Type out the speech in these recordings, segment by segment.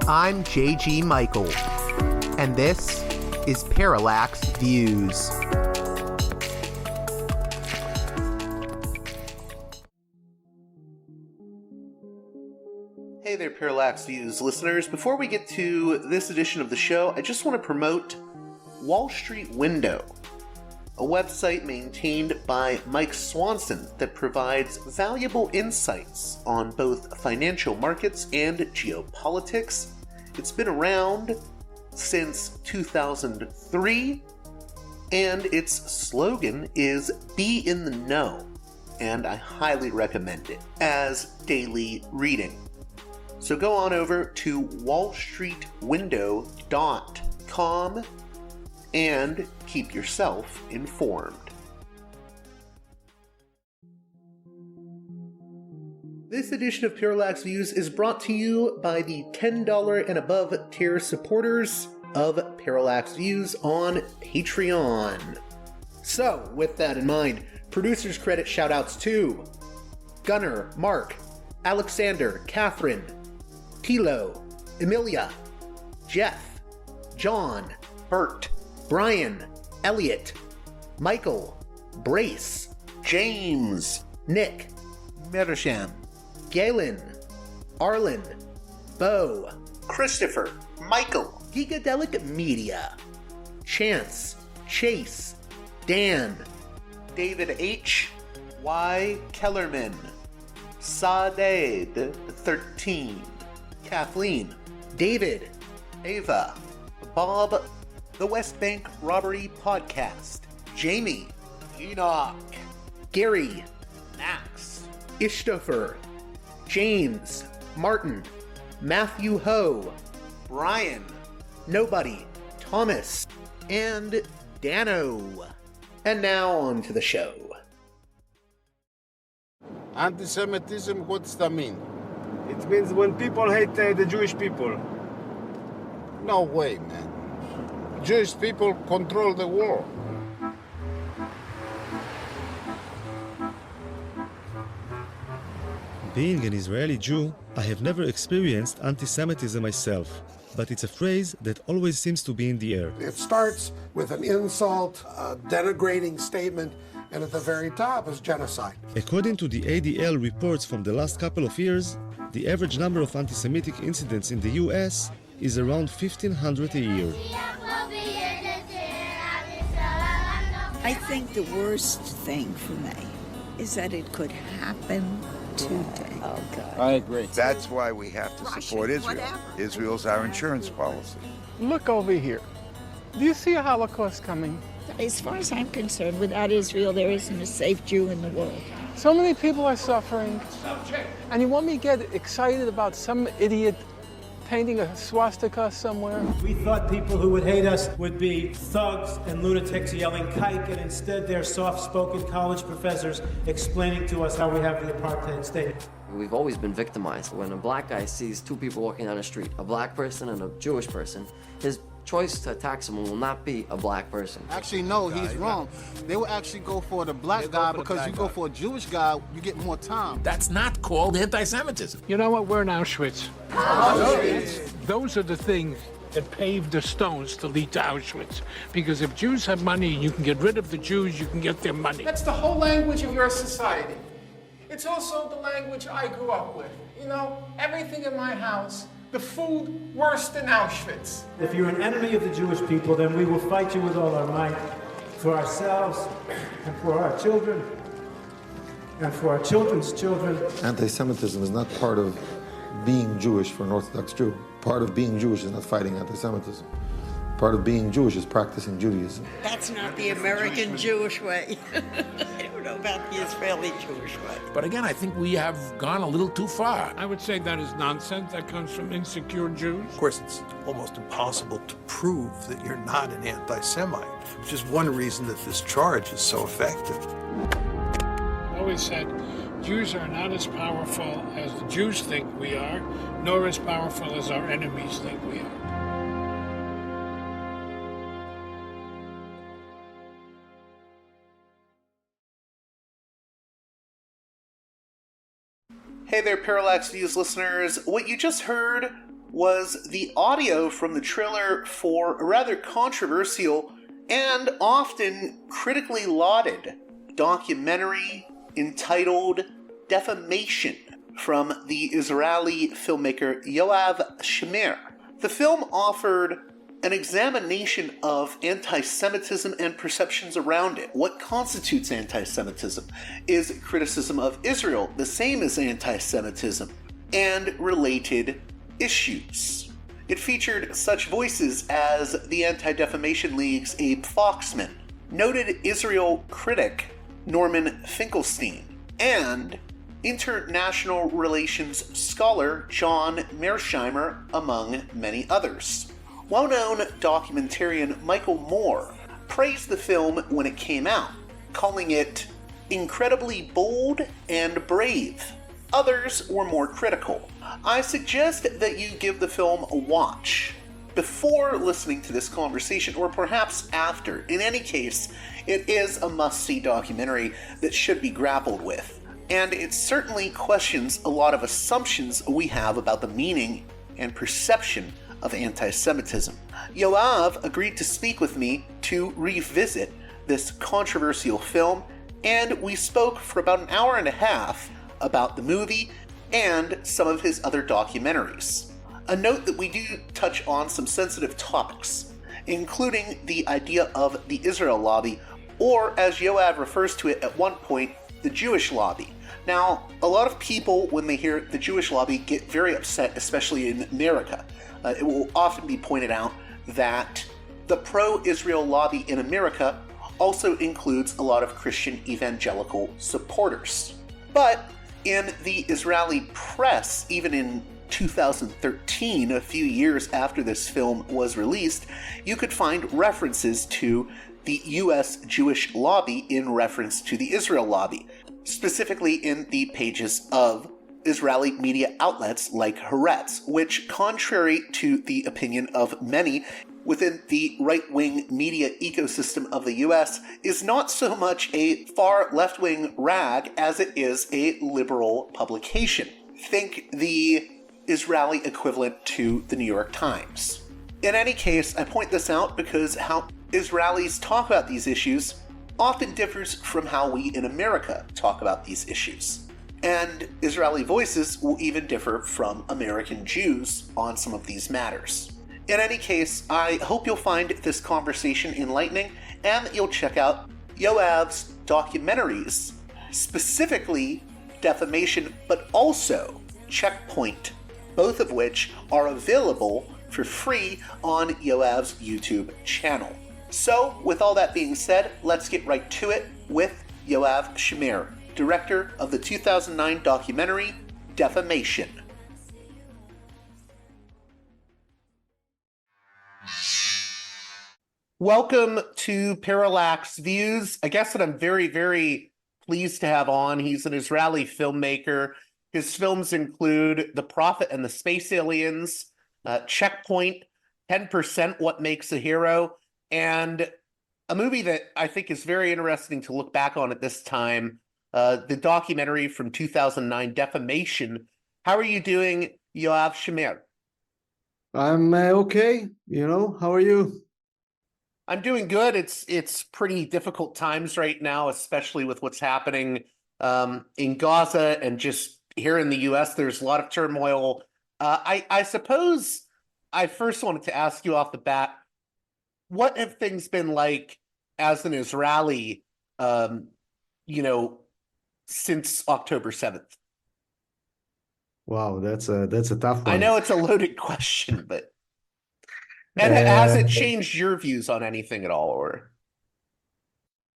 I'm J.G. Michael, and this is Parallax Views. Hey there, Parallax Views listeners. Before we get to this edition of the show, I just want to promote Wall Street Window, a website maintained by Mike Swanson that provides valuable insights on both financial markets and geopolitics. It's been around since 2003, and its slogan is "Be in the Know," and I highly recommend it as daily reading. So go on over to wallstreetwindow.com and keep yourself informed. This edition of Parallax Views is brought to you by the $10 and above tier supporters of Parallax Views on Patreon. So, with that in mind, producers credit shoutouts to Gunnar, Mark, Alexander, Catherine, Tilo, Emilia, Jeff, John, Bert, Brian, Elliot, Michael, Brace, James, Nick, Mersham, Galen, Arlen, Bo, Christopher, Michael, Gigadelic Media, Chance, Chase, Dan, David H., Y. Kellerman, Saaded 13, Kathleen, David, Ava, Bob, The West Bank Robbery Podcast, Jamie, Enoch, Gary, Max, Ishtofer, James, Martin, Matthew Ho, Brian, Nobody, Thomas, and Dano. And now on to the show. Antisemitism, what's that mean? It means when people hate the Jewish people. No way, man. Jewish people control the world. Being an Israeli Jew, I have never experienced antisemitism myself, but it's a phrase that always seems to be in the air. It starts with an insult, a denigrating statement, and at the very top is genocide. According to the ADL reports from the last couple of years, the average number of anti-Semitic incidents in the US is around 1,500 a year. I think the worst thing for me is that it could happen today. Oh, God. I agree. That's why we have to support Israel. Israel's our insurance policy. Look over here. Do you see a Holocaust coming? As far as I'm concerned, without Israel, there isn't a safe Jew in the world. So many people are suffering. And you want me to get excited about some idiot painting a swastika somewhere? We thought people who would hate us would be thugs and lunatics yelling kike, and instead they're soft-spoken college professors explaining to us how we have the apartheid state. We've always been victimized. When a black guy sees two people walking down the street, a black person and a Jewish person, his choice to attack someone will not be a black person. Actually, no, he's wrong. They will actually go for the black guy because you go for a Jewish guy, you get more time. That's not called anti-Semitism. You know what? We're in Auschwitz. Those are the things that paved the stones to lead to Auschwitz. Because if Jews have money, you can get rid of the Jews, you can get their money. That's the whole language of your society. It's also the language I grew up with. You know, everything in my house, the food worse than Auschwitz. If you're an enemy of the Jewish people, then we will fight you with all our might for ourselves and for our children and for our children's children. Anti-Semitism is not part of being Jewish for an Orthodox Jew. Part of being Jewish is not fighting anti-Semitism. Part of being Jewish is practicing Judaism. That's not the American Jewish way. I don't know about the Israeli Jewish way. But again, I think we have gone a little too far. I would say that is nonsense. That comes from insecure Jews. Of course, it's almost impossible to prove that you're not an anti-Semite, which is one reason that this charge is so effective. I always said Jews are not as powerful as the Jews think we are, nor as powerful as our enemies think we are. Hey there, Parallax Views listeners. What you just heard was the audio from the trailer for a rather controversial and often critically lauded documentary entitled Defamation from the Israeli filmmaker Yoav Shamir. The film offered an examination of anti-Semitism and perceptions around it. What constitutes anti-Semitism? Is criticism of Israel the same as anti-Semitism? And related issues. It featured such voices as the Anti-Defamation League's Abe Foxman, noted Israel critic Norman Finkelstein, and international relations scholar John Mearsheimer, among many others. Well-known documentarian Michael Moore praised the film when it came out, calling it incredibly bold and brave. Others were more critical. I suggest that you give the film a watch before listening to this conversation, or perhaps after. In any case, it is a must-see documentary that should be grappled with, and it certainly questions a lot of assumptions we have about the meaning and perception of anti-Semitism. Yoav agreed to speak with me to revisit this controversial film, and we spoke for about an hour and a half about the movie and some of his other documentaries. A note that we do touch on some sensitive topics, including the idea of the Israel lobby, or as Yoav refers to it at one point, the Jewish lobby. Now, a lot of people, when they hear the Jewish lobby, get very upset, especially in America. It will often be pointed out that the pro-Israel lobby in America also includes a lot of Christian evangelical supporters. But in the Israeli press, even in 2013, a few years after this film was released, you could find references to the US Jewish lobby in reference to the Israel lobby, specifically in the pages of Israeli media outlets like Haaretz, which, contrary to the opinion of many within the right-wing media ecosystem of the US, is not so much a far left-wing rag as it is a liberal publication. Think the Israeli equivalent to the New York Times. In any case, I point this out because how Israelis talk about these issues often differs from how we in America talk about these issues. And Israeli voices will even differ from American Jews on some of these matters. In any case, I hope you'll find this conversation enlightening and that you'll check out Yoav's documentaries, specifically Defamation, but also Checkpoint, both of which are available for free on Yoav's YouTube channel. So, with all that being said, let's get right to it with Yoav Shamir, director of the 2009 documentary Defamation. Welcome to Parallax Views. A guest that I'm very, very pleased to have on. He's an Israeli filmmaker. His films include The Prophet and the Space Aliens, Checkpoint, 10% What Makes a Hero, and a movie that I think is very interesting to look back on at this time, the documentary from 2009, Defamation. How are you doing, Yoav Shamir? I'm okay. How are you? I'm doing good. It's pretty difficult times right now, especially with what's happening in Gaza and just here in the U.S. There's a lot of turmoil. I suppose I first wanted to ask you off the bat, what have things been like as an Israeli, since October 7th? Wow, that's a tough one. I know it's a loaded question, but has it changed your views on anything at all, or?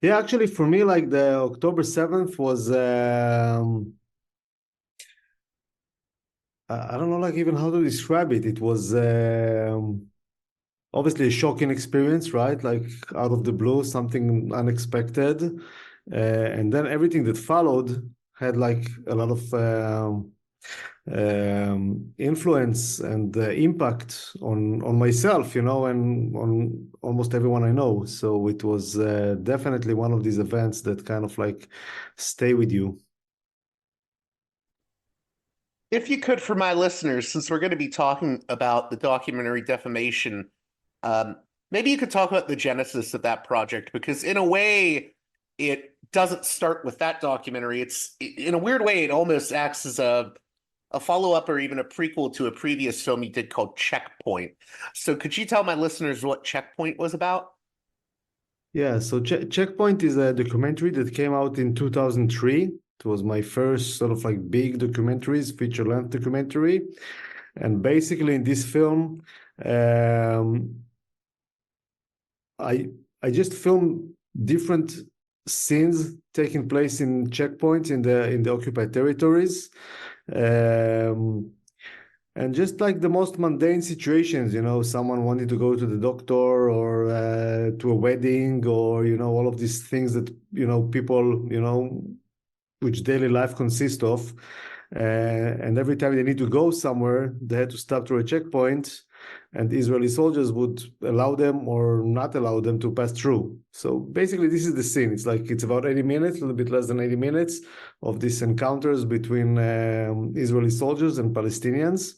Yeah, actually, for me, like the October 7th was, I don't know, like even how to describe it. It was obviously a shocking experience, right? Like out of the blue, something unexpected. And then everything that followed had like a lot of influence and impact on myself, and on almost everyone I know. So it was definitely one of these events that kind of like stay with you. If you could, for my listeners, since we're going to be talking about the documentary Defamation, maybe you could talk about the genesis of that project, because in a way, it doesn't start with that documentary. It's, in a weird way, it almost acts as a follow-up or even a prequel to a previous film you did called Checkpoint. So could you tell my listeners what Checkpoint was about? Yeah, so Checkpoint is a documentary that came out in 2003. It was my first sort of like big documentaries, feature-length documentary. And basically in this film, I just filmed different scenes taking place in checkpoints in the occupied territories. And just like the most mundane situations, someone wanted to go to the doctor or to a wedding, or, all of these things that, people, which daily life consists of. And every time they need to go somewhere, they had to stop through a checkpoint, and Israeli soldiers would allow them or not allow them to pass through. So basically, this is the scene. It's about 80 minutes, a little bit less than 80 minutes of these encounters between Israeli soldiers and Palestinians.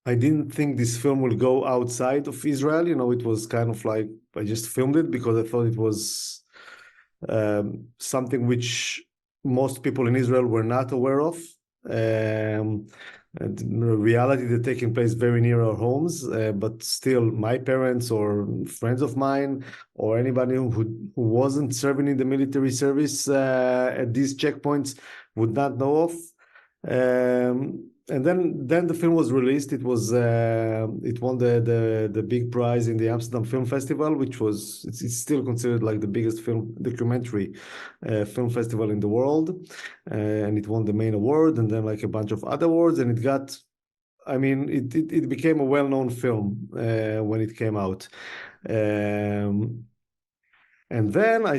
I didn't think this film will go outside of Israel. It was kind of like, I just filmed it because I thought it was something which most people in Israel were not aware of. And in reality, they're taking place very near our homes, but still my parents or friends of mine or anybody who wasn't serving in the military service at these checkpoints would not know of. And then the film was released. It won the big prize in the Amsterdam Film Festival, which it's still considered like the biggest documentary film festival in the world, and it won the main award and then like a bunch of other awards, and it became a well-known film when it came out, and then I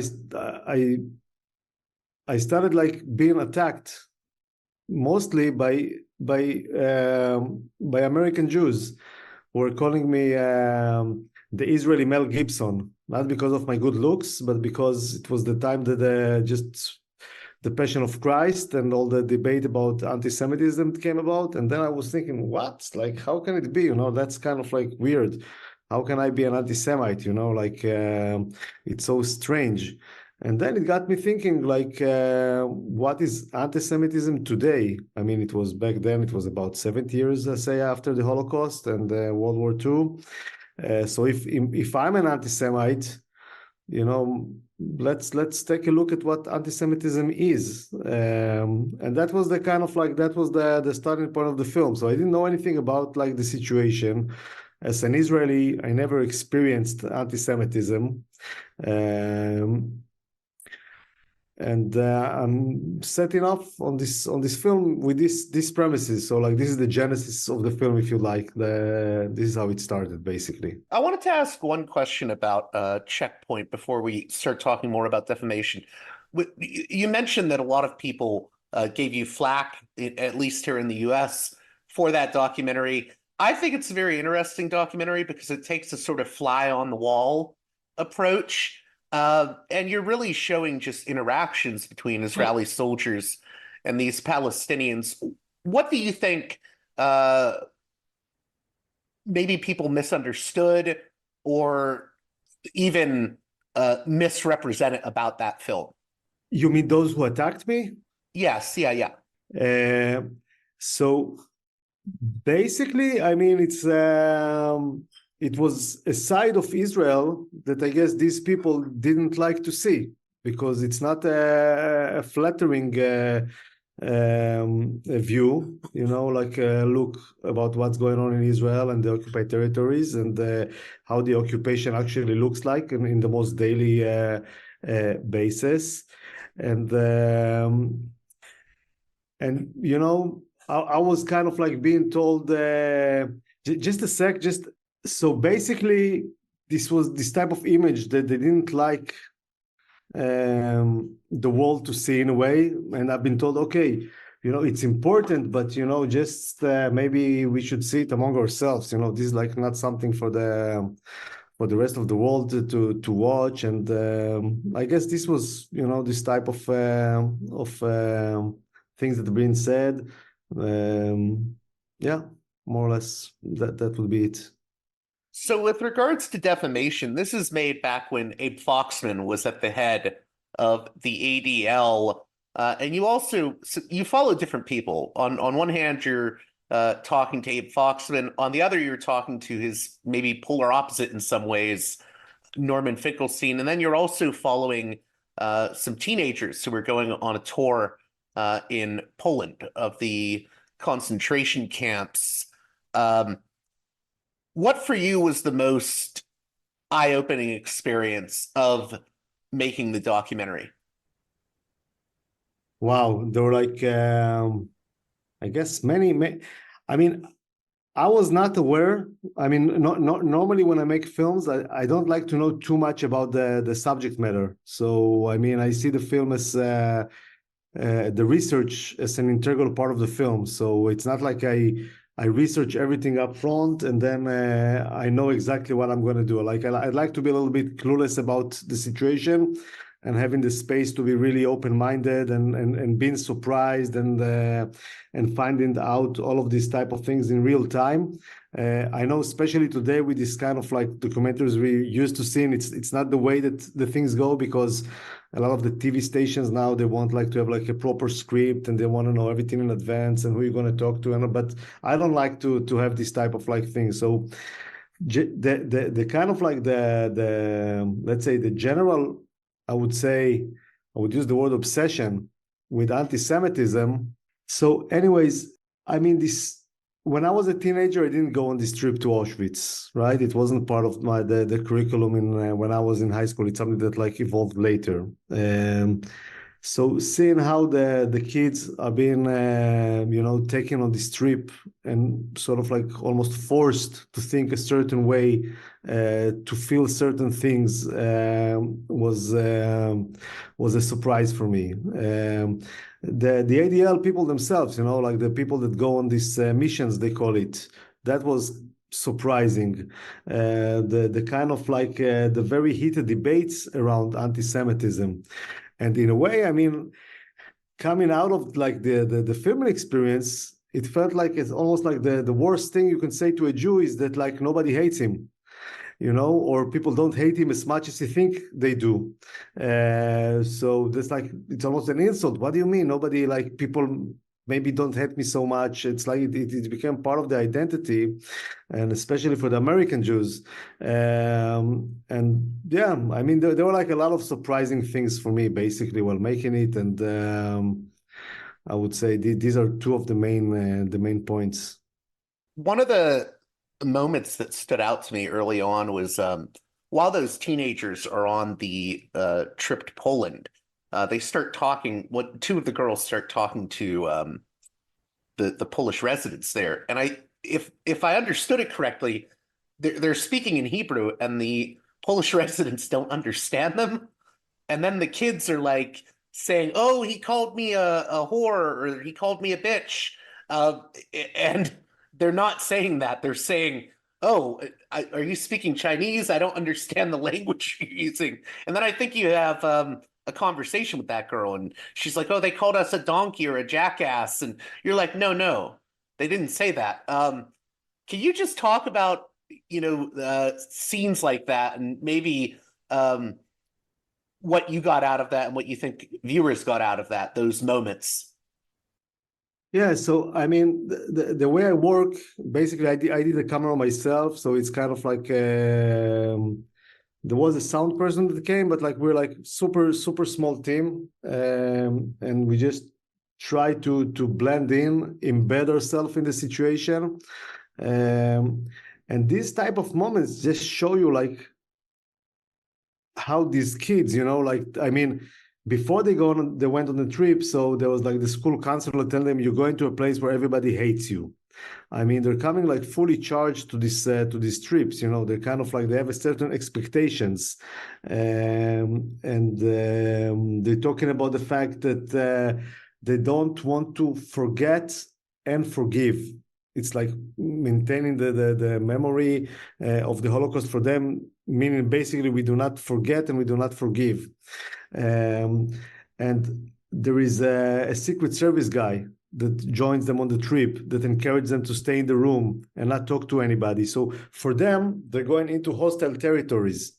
started like being attacked mostly by American Jews who were calling me the Israeli Mel Gibson, not because of my good looks, but because it was the time that just the Passion of Christ and all the debate about anti-Semitism came about. And then I was thinking, what? Like, how can it be? That's kind of like weird. How can I be an anti-Semite? It's so strange. And then it got me thinking, like, what is anti-Semitism today? I mean, it was back then, it was about 70 years, say, after the Holocaust and World War II. So if I'm an anti-Semite, let's take a look at what anti-Semitism is. And that was the kind of like, that was the starting point of the film. So I didn't know anything about like the situation. As an Israeli, I never experienced anti-Semitism. And I'm setting off on this film with these premises. So like, this is the genesis of the film, if you like. This is how it started, basically. I wanted to ask one question about Checkpoint before we start talking more about defamation. You mentioned that a lot of people gave you flack, at least here in the US, for that documentary. I think it's a very interesting documentary because it takes a sort of fly-on-the-wall approach. And you're really showing just interactions between Israeli soldiers and these Palestinians. What do you think maybe people misunderstood or even misrepresented about that film? You mean those who attacked me? Yes, yeah. So basically, I mean, it was a side of Israel that I guess these people didn't like to see, because it's not a flattering view, like a look about what's going on in Israel and the occupied territories and how the occupation actually looks like in the most daily basis. And I was kind of like being told, just a sec, so basically, this was this type of image that they didn't like the world to see in a way. And I've been told, okay, it's important, but, just maybe we should see it among ourselves. This is like not something for the rest of the world to watch. And I guess this was, this type of things that have been said. Yeah, more or less that would be it. So with regards to defamation, this is made back when Abe Foxman was at the head of the ADL. And you follow different people. On one hand, you're talking to Abe Foxman. On the other, you're talking to his maybe polar opposite in some ways, Norman Finkelstein. And then you're also following some teenagers who were going on a tour in Poland of the concentration camps. What for you was the most eye-opening experience of making the documentary? Wow, there were like, I guess many. I mean, I was not aware. I mean, not normally when I make films, I don't like to know too much about the subject matter. So, I mean, I see the film as the research as an integral part of the film. So it's not like I research everything up front and then I know exactly what I'm going to do. Like I'd like to be a little bit clueless about the situation and having the space to be really open-minded and being surprised and finding out all of these type of things in real time. I know, especially today with this kind of like documentaries we used to seeing, it's not the way that the things go, because a lot of the TV stations now, they want like to have like a proper script and they want to know everything in advance and who you're going to talk to. But I don't like to have this type of like thing. So the kind of like the let's say the general, I would use the word obsession with anti-Semitism. So anyways, I mean, when I was a teenager, I didn't go on this trip to Auschwitz, right? It wasn't part of the curriculum when I was in high school. It's something that like evolved later. So seeing how the kids are being, taken on this trip and sort of like almost forced to think a certain way, to feel certain things, was a surprise for me. The ADL people themselves, like the people that go on these missions, they call it, that was surprising. The kind of like the very heated debates around anti-Semitism. And in a way, I mean, coming out of like the filming experience, it felt like it's almost like the worst thing you can say to a Jew is that like nobody hates him, or people don't hate him as much as you think they do. So that's like, it's almost an insult. What do you mean? Nobody, like, people maybe don't hate me so much. It's like it became part of the identity, and especially for the American Jews. And yeah, I mean, there were like a lot of surprising things for me, basically, while making it. And I would say these are two of the main points. One of the moments that stood out to me early on was while those teenagers are on the trip to Poland, they start talking. Two of the girls start talking to the Polish residents there, and if I understood it correctly, they're speaking in Hebrew, and the Polish residents don't understand them. And then the kids are like saying, "Oh, he called me a whore," or "He called me a bitch," and they're not saying that. They're saying, "Oh, are you speaking Chinese? I don't understand the language you're using." And then I think you have a conversation with that girl, and she's like, "Oh, they called us a donkey or a jackass," and you're like, "No, they didn't say that." Can you just talk about scenes like that, and maybe what you got out of that and what you think viewers got out of that, those moments? Yeah, so I mean, the way I work, basically, I did the camera myself, so it's kind of like there was a sound person that came, but like we're like super small team, and we just try to blend in, embed ourselves in the situation, and these type of moments just show you like how these kids, like, I mean, before they went on the trip, so there was like the school counselor telling them, "You're going to a place where everybody hates you." I mean, they're coming like fully charged to these trips. They're kind of like, they have a certain expectations, and they're talking about the fact that they don't want to forget and forgive. It's like maintaining the memory of the Holocaust for them, meaning basically we do not forget and we do not forgive. And there is a Secret Service guy that joins them on the trip, that encourages them to stay in the room and not talk to anybody. So for them, they're going into hostile territories.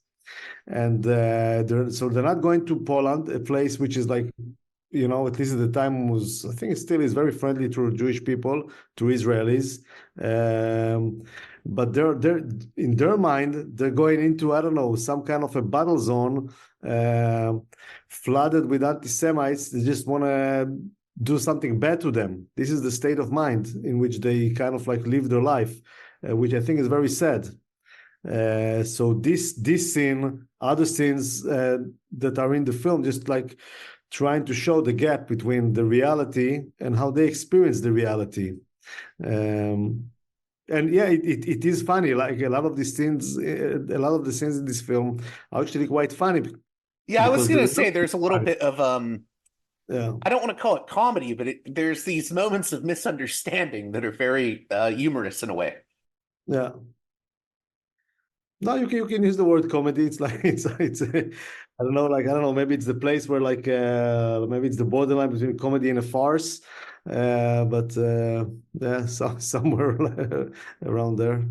And they're not going to Poland, a place which is like, you know, at least at the time was, I think it still is very friendly to Jewish people, to Israelis. But they're in their mind, they're going into, I don't know, some kind of a battle zone, flooded with anti-Semites. They just want to do something bad to them. This is the state of mind in which they kind of like live their life, which I think is very sad. So this scene, other scenes that are in the film, just like trying to show the gap between the reality and how they experience the reality. And yeah, it is funny. Like a lot of the scenes in this film are actually quite funny. Yeah, I was going to say there's a little bit of yeah. I don't want to call it comedy, but there's these moments of misunderstanding that are very humorous in a way. Yeah. No, you can use the word comedy. It's like it's I don't know, maybe it's the place where like maybe it's the borderline between comedy and a farce. But yeah, somewhere around there.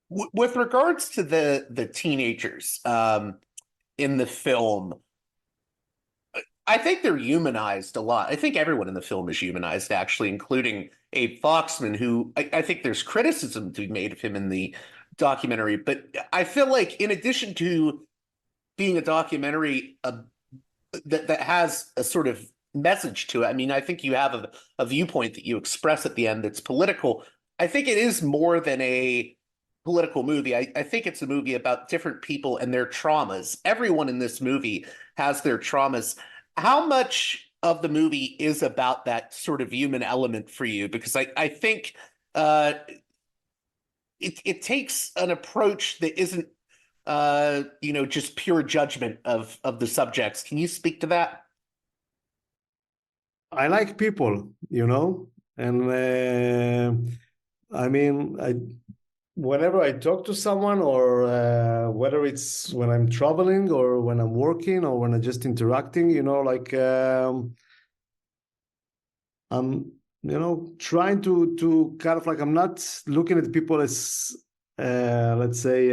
With regards to the teenagers in the film, I think they're humanized a lot. I think everyone in the film is humanized, actually, including Abe Foxman, who I think there's criticism to be made of him in the documentary. But I feel like in addition to being a documentary that has a sort of message to it, I mean, I think you have a viewpoint that you express at the end that's political. I think it is more than a political movie. I think it's a movie about different people and their traumas. Everyone in this movie has their traumas. How much of the movie is about that sort of human element for you? Because I think it takes an approach that isn't just pure judgment of the subjects. Can you speak to that? I like people, and I mean, whenever I talk to someone, or whether it's when I'm traveling or when I'm working or when I'm just interacting, I'm trying to kind of like, I'm not looking at people as let's say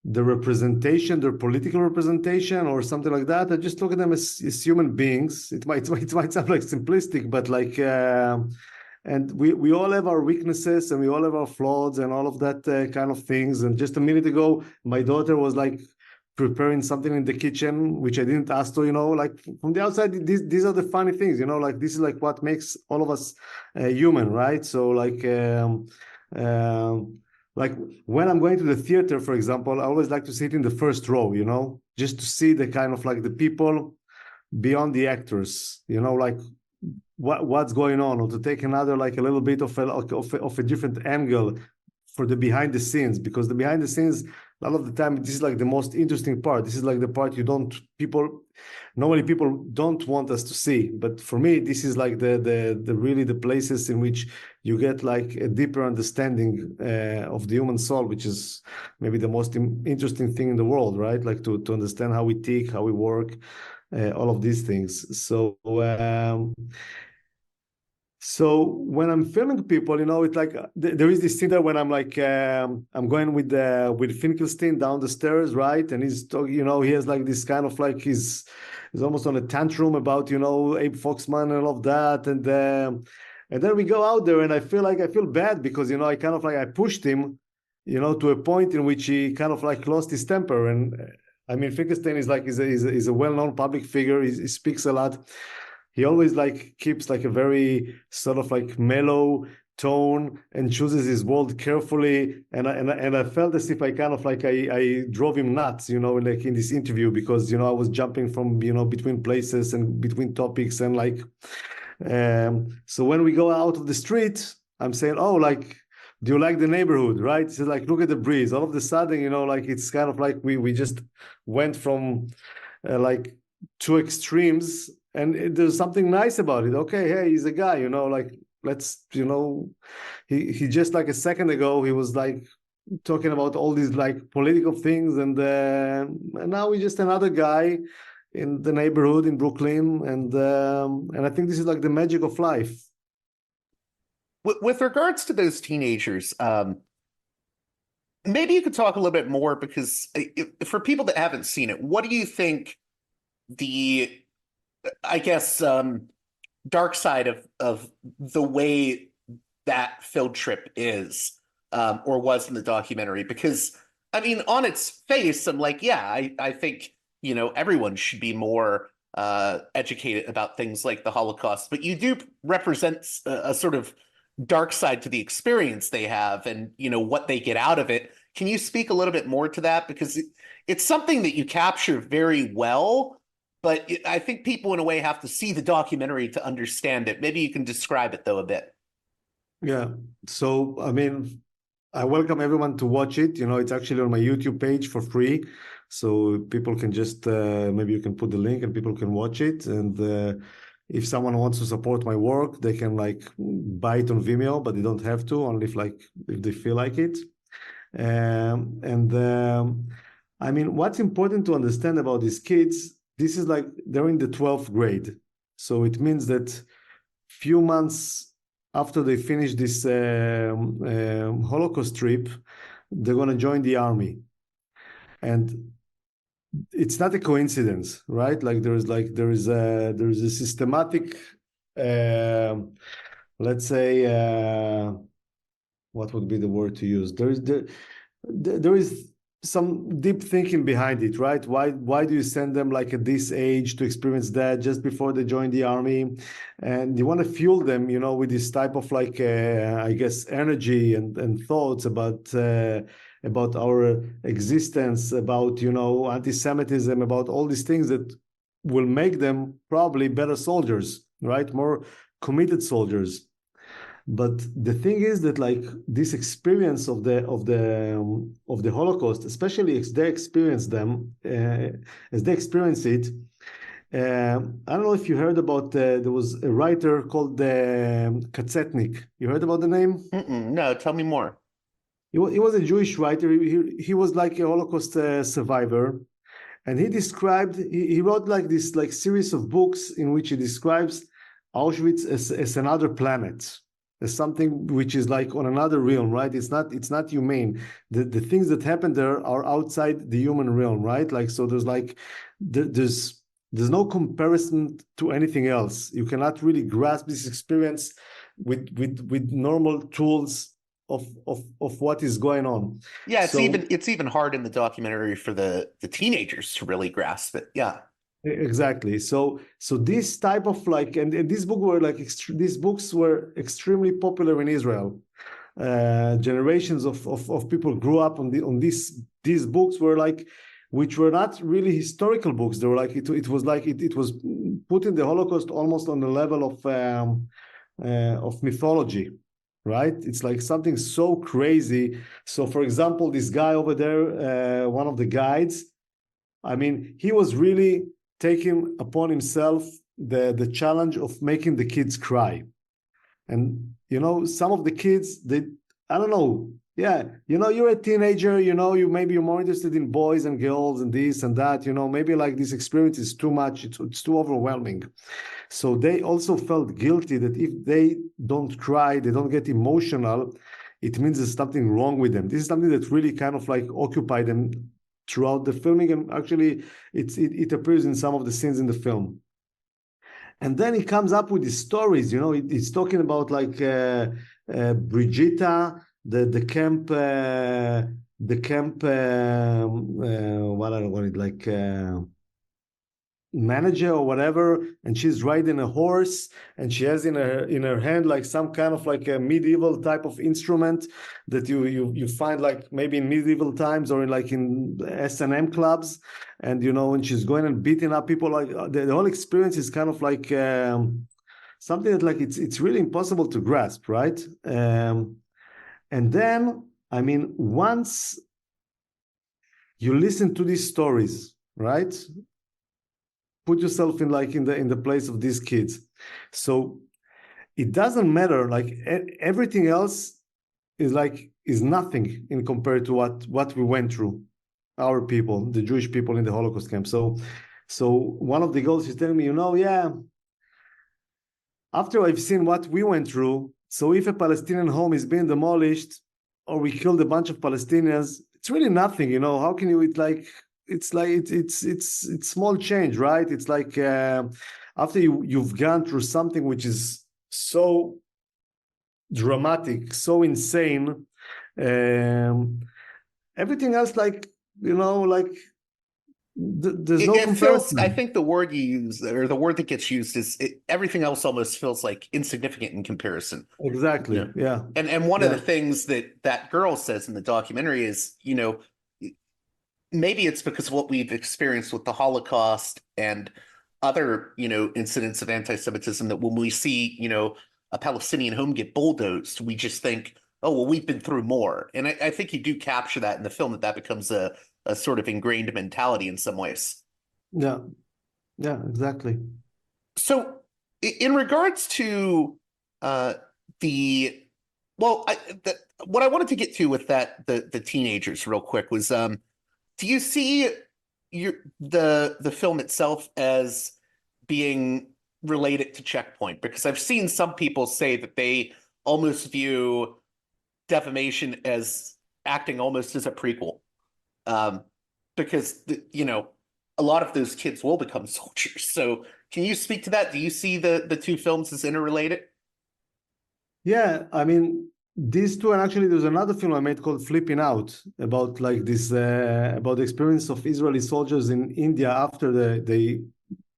the representation, their political representation or something like that. I just look at them as human beings. It might sound like simplistic, but like and we all have our weaknesses and we all have our flaws and all of that kind of things. And just a minute ago, my daughter was like preparing something in the kitchen, which I didn't ask to, like from the outside, these are the funny things, like this is like what makes all of us human, right? So like when I'm going to the theater, for example, I always like to sit in the first row, just to see the kind of like the people beyond the actors, like what's going on, or to take another like a little bit of a different angle for the behind the scenes, because the behind the scenes, a lot of the time, this is like the most interesting part. This is like the part normally people don't want us to see, but for me, this is like the really the places in which you get like a deeper understanding of the human soul, which is maybe the most interesting thing in the world, right? Like to understand how we think, how we work, all of these things. So when I'm filming people, it's like there is this scene there when I'm like I'm going with Finkelstein down the stairs, right? And he's talking, he has like this kind of like he's almost on a tantrum about Abe Foxman and all of that, and then we go out there, and I feel bad because I kind of like I pushed him, to a point in which he kind of like lost his temper. And I mean, Finkelstein is like is a well-known public figure. He speaks a lot. He always like keeps like a very sort of like mellow tone and chooses his word carefully. And I felt as if I kind of like I drove him nuts, like in this interview, because I was jumping from between places and between topics, and like so when we go out of the street, I'm saying, oh, like, do you like the neighborhood, right? So like, look at the breeze. All of a sudden, like it's kind of like we just went from like two extremes. And there's something nice about it. Okay, hey, he's a guy, like, let's, he just like a second ago, he was like talking about all these like political things. And now he's just another guy, in the neighborhood in Brooklyn, and I think this is like the magic of life. With regards to those teenagers, maybe you could talk a little bit more, because for people that haven't seen it, what do you think the, I guess, dark side of the way that field trip is, or was in the documentary? Because, I mean, on its face, I'm like, yeah, I think, everyone should be more educated about things like the Holocaust, but you do represent a sort of dark side to the experience they have, and what they get out of it. Can you speak a little bit more to that? Because it's something that you capture very well, but I think people in a way have to see the documentary to understand it. Maybe you can describe it though a bit. Yeah. So, I mean, I welcome everyone to watch it. It's actually on my YouTube page for free. So people can just, maybe you can put the link and people can watch it. And if someone wants to support my work, they can buy it on Vimeo, but they don't have to, only if they feel like it. I mean, what's important to understand about these kids, this is they're in the 12th grade. So it means that few months after they finish this Holocaust trip, they're going to join the army. And it's not a coincidence, right? There is a systematic, let's say, what would be the word to use? There is some deep thinking behind it, right? Why do you send them at this age to experience that just before they join the army? And you want to fuel them, with this type of I guess, energy and thoughts about our existence, about anti-Semitism, about all these things that will make them probably better soldiers, right? More committed soldiers. But the thing is that this experience of the Holocaust, especially as they experience it, I don't know if you heard about there was a writer called Katzetnik. You heard about the name? No, tell me more. He was a Jewish writer. He was a Holocaust survivor, and he wrote this series of books in which he describes Auschwitz as another planet, as something which is on another realm, right? It's not humane. The things that happen there are outside the human realm, right? So there's no comparison to anything else. You cannot really grasp this experience with normal tools of what is going on. Yeah, it's even hard in the documentary for the teenagers to really grasp it. Yeah. Exactly. So this type of and these books were extremely popular in Israel. Generations of people grew up on these books were which were not really historical books. They were it was put in the Holocaust almost on the level of mythology, right? It's something so crazy. So for example, this guy over there, one of the guides, I mean, he was really taking upon himself the challenge of making the kids cry. And some of the kids, I don't know, yeah, you're a teenager, maybe you're more interested in boys and girls and this and that, maybe this experience is too much, it's too overwhelming. So they also felt guilty that if they don't cry, they don't get emotional, it means there's something wrong with them. This is something that really kind of occupied them throughout the filming, and actually it appears in some of the scenes in the film. And then he comes up with these stories, he's talking about Brigitta, the camp what I don't want it manager or whatever, and she's riding a horse, and she has in her hand some kind of a medieval type of instrument that you find maybe in medieval times or in S&M clubs, and and she's going and beating up people. The whole experience is kind of something that it's really impossible to grasp, right? And then, I mean, once you listen to these stories, right? Put yourself in in the place of these kids. So it doesn't matter. Everything else is nothing in compared to what we went through, our people, the Jewish people in the Holocaust camp. So So one of the girls is telling me, yeah, after I've seen what we went through, so if a Palestinian home is being demolished or we killed a bunch of Palestinians, it's really nothing, How can you, it's small change, right? It's like after you've gone through something which is so dramatic, so insane, everything else, there's no comparison. I think the word you use, or the word that gets used, is everything else almost feels like insignificant in comparison. Exactly. Yeah. And one of the things that girl says in the documentary is, maybe it's because of what we've experienced with the Holocaust and other, incidents of anti-Semitism, that when we see, a Palestinian home get bulldozed, we just think, oh, well, we've been through more. And I think you do capture that in the film, that becomes a sort of ingrained mentality in some ways. Yeah, exactly. So in regards to what I wanted to get to with the teenagers real quick was, do you see the film itself as being related to Checkpoint? Because I've seen some people say that they almost view Defamation as acting almost as a prequel. Because a lot of those kids will become soldiers. So can you speak to that? Do you see the two films as interrelated? Yeah, I mean, these two, and actually there's another film I made called Flipping Out, about this about the experience of Israeli soldiers in India after they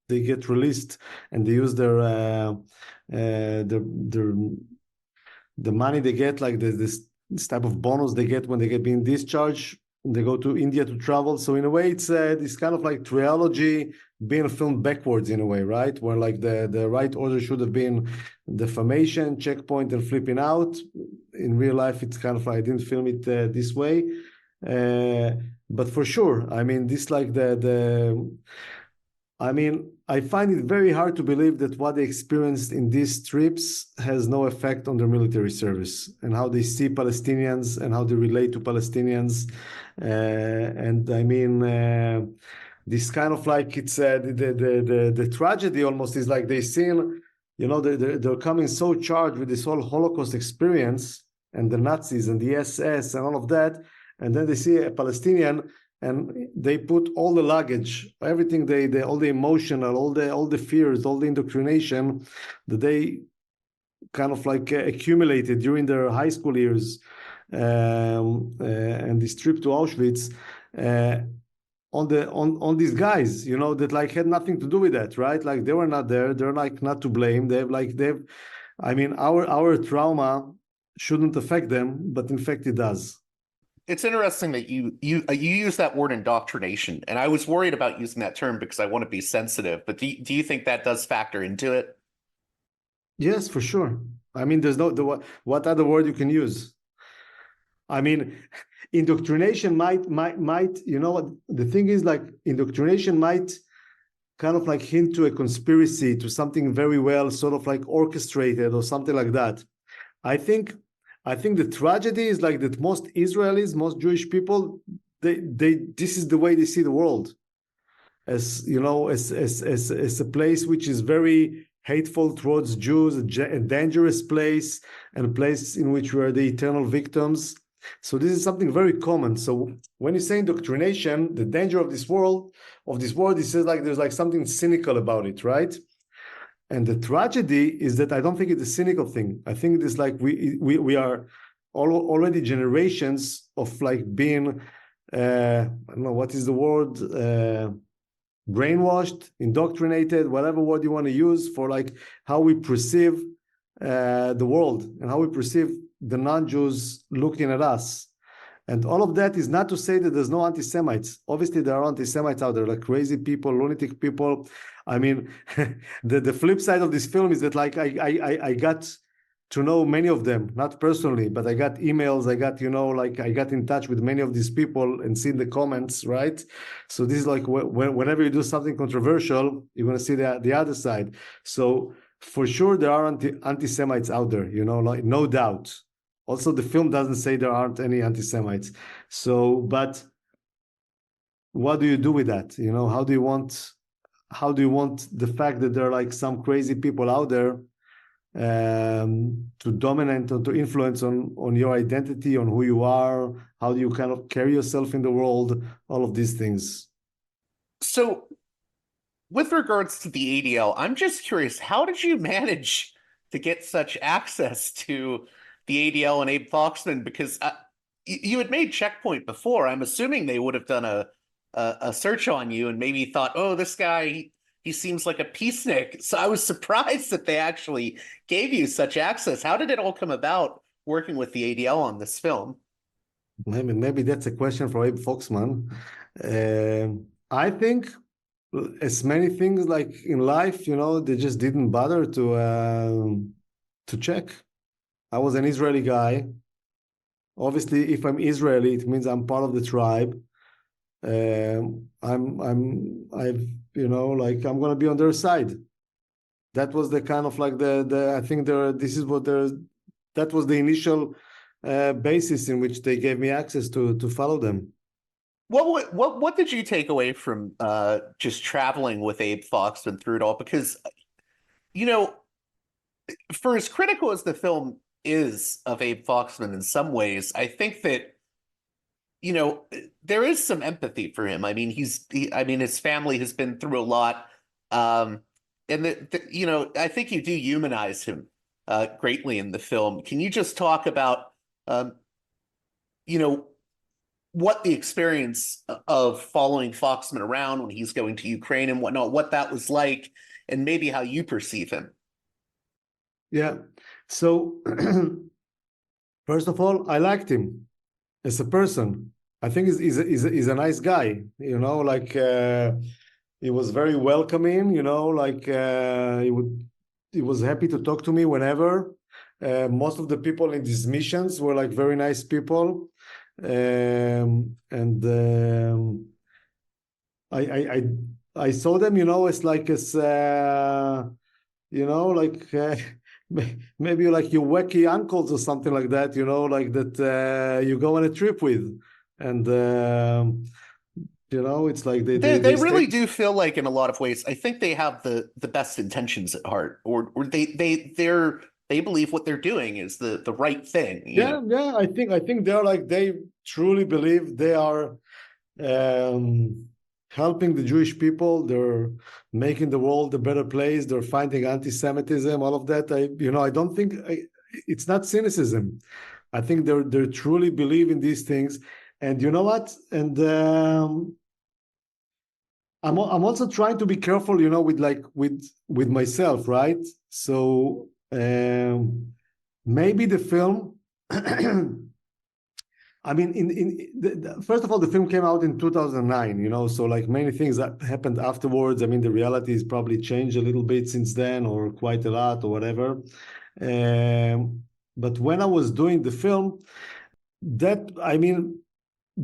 get released, and they use the money they get, this type of bonus they get when they get being discharged. They go to India to travel. So in a way, it's this kind of like trilogy being filmed backwards in a way, right? Where the right order should have been Defamation, Checkpoint, and Flipping Out. In real life, it's kind of like I didn't film it this way. But for sure, I mean, this I find it very hard to believe that what they experienced in these trips has no effect on their military service and how they see Palestinians and how they relate to Palestinians. And I mean, this kind of it's the tragedy almost is like they seen, they're coming so charged with this whole Holocaust experience and the Nazis and the SS and all of that, and then they see a Palestinian and they put all the luggage, everything they all the emotional, all the fears, all the indoctrination that they kind of accumulated during their high school years, and this trip to Auschwitz, on these guys, that had nothing to do with that, right? They were not there, they're not to blame. I mean, our trauma shouldn't affect them, but in fact it does. It's interesting that you use that word indoctrination, and I was worried about using that term because I want to be sensitive. But do you think that does factor into it? Yes, for sure. I mean, there's what other word you can use? I mean, indoctrination might what the thing is, indoctrination might kind of hint to a conspiracy, to something very well sort of orchestrated or something like that. I think the tragedy is that most Israelis, most Jewish people, this is the way they see the world, as as a place which is very hateful towards Jews, a dangerous place, and a place in which we are the eternal victims. So this is something very common. So when you say indoctrination, the danger of this world, it says there's something cynical about it, right? And the tragedy is that I don't think it's a cynical thing. I think it is we are already generations of being, I don't know, what is the word, brainwashed, indoctrinated, whatever word you want to use for how we perceive the world and how we perceive the non-Jews looking at us. And all of that is not to say that there's no anti-Semites. Obviously, there are anti-Semites out there, crazy people, lunatic people. I mean, the flip side of this film is that I got to know many of them, not personally, but I got emails, I got, I got in touch with many of these people and seen the comments, right? So this is whenever you do something controversial, you're going to see the other side. So for sure, there are anti-Semites out there, no doubt. Also, the film doesn't say there aren't any anti-Semites. So, but what do you do with that? How do you want how do you want the fact that there are like some crazy people out there to dominate or to influence on your identity, on who you are, how do you kind of carry yourself in the world, all of these things. So with regards to the ADL, I'm just curious, how did you manage to get such access to the ADL and Abe Foxman? Because you had made Checkpoint before. I'm assuming they would have done a search on you and maybe thought, oh, this guy, he seems like a peacenik. So I was surprised that they actually gave you such access. How did it all come about working with the ADL on this film? Maybe that's a question for Abe Foxman. I think, as many things like in life, they just didn't bother to check. I was an Israeli guy. Obviously, if I'm Israeli, it means I'm part of the tribe. I'm gonna be on their side. That was the kind of like that was the initial basis in which they gave me access to follow them. What did you take away from just traveling with Abe Foxman through it all? Because, for as critical as the film is of Abe Foxman in some ways, I think that, there is some empathy for him. I mean, his family has been through a lot. And I think you do humanize him greatly in the film. Can you just talk about, what the experience of following Foxman around when he's going to Ukraine and whatnot, what that was like, and maybe how you perceive him? Yeah. So, first of all, I liked him as a person. I think he's a nice guy. He was very welcoming. He was happy to talk to me whenever. Most of the people in these missions were like very nice people. I saw them, maybe like your wacky uncles or something like that, you go on a trip with, and it's like they really do feel like, in a lot of ways, I think they have the best intentions at heart, or they believe what they're doing is the right thing. Yeah. I think they're like, they truly believe they are helping the Jewish people. They're making the world a better place. They're fighting anti-Semitism, all of that. I don't think it's not cynicism. I think they truly believe in these things. And you know what? And I'm also trying to be careful, with myself, right? So maybe the film. I mean, first of all, the film came out in 2009, so like many things that happened afterwards. I mean, the reality has probably changed a little bit since then, or quite a lot, or whatever. But when I was doing the film, the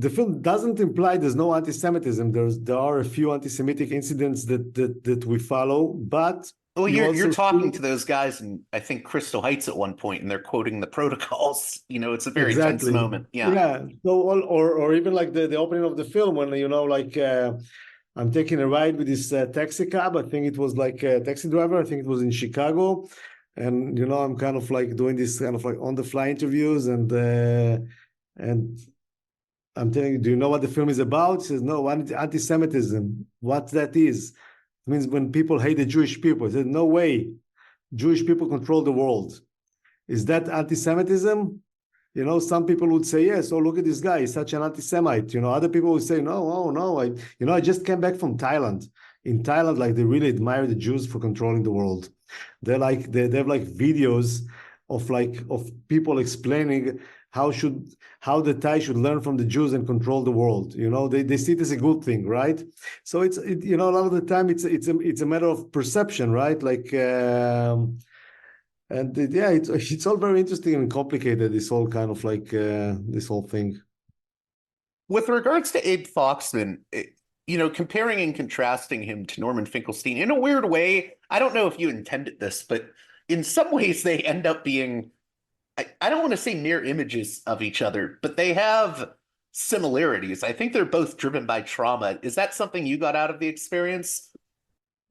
film doesn't imply there's no anti-Semitism. There are a few anti-Semitic incidents that we follow, but well, you're talking to those guys in, I think, Crystal Heights at one point, and they're quoting the protocols. It's a very tense moment. Yeah. So, or even like the opening of the film when I'm taking a ride with this taxi cab. I think it was like a taxi driver. I think it was in Chicago, and I'm kind of like doing this kind of like on the fly interviews, and I'm telling you, do you know what the film is about? He says, no, anti-Semitism. What that is? It means when people hate the Jewish people. He said, no way. Jewish people control the world. Is that anti-Semitism? Some people would say, yes, oh, look at this guy. He's such an anti-Semite. Other people would say, no. I just came back from Thailand. In Thailand, like, they really admire the Jews for controlling the world. They have like videos of people explaining how the Thai should learn from the Jews and control the world. They see it as a good thing, right? So it's a lot of the time it's a matter of perception, right? Like, it's all very interesting and complicated. This whole kind of like this whole thing. With regards to Abe Foxman, comparing and contrasting him to Norman Finkelstein in a weird way, I don't know if you intended this, but in some ways they end up being, I don't want to say mirror images of each other, but they have similarities. I think they're both driven by trauma. Is that something you got out of the experience?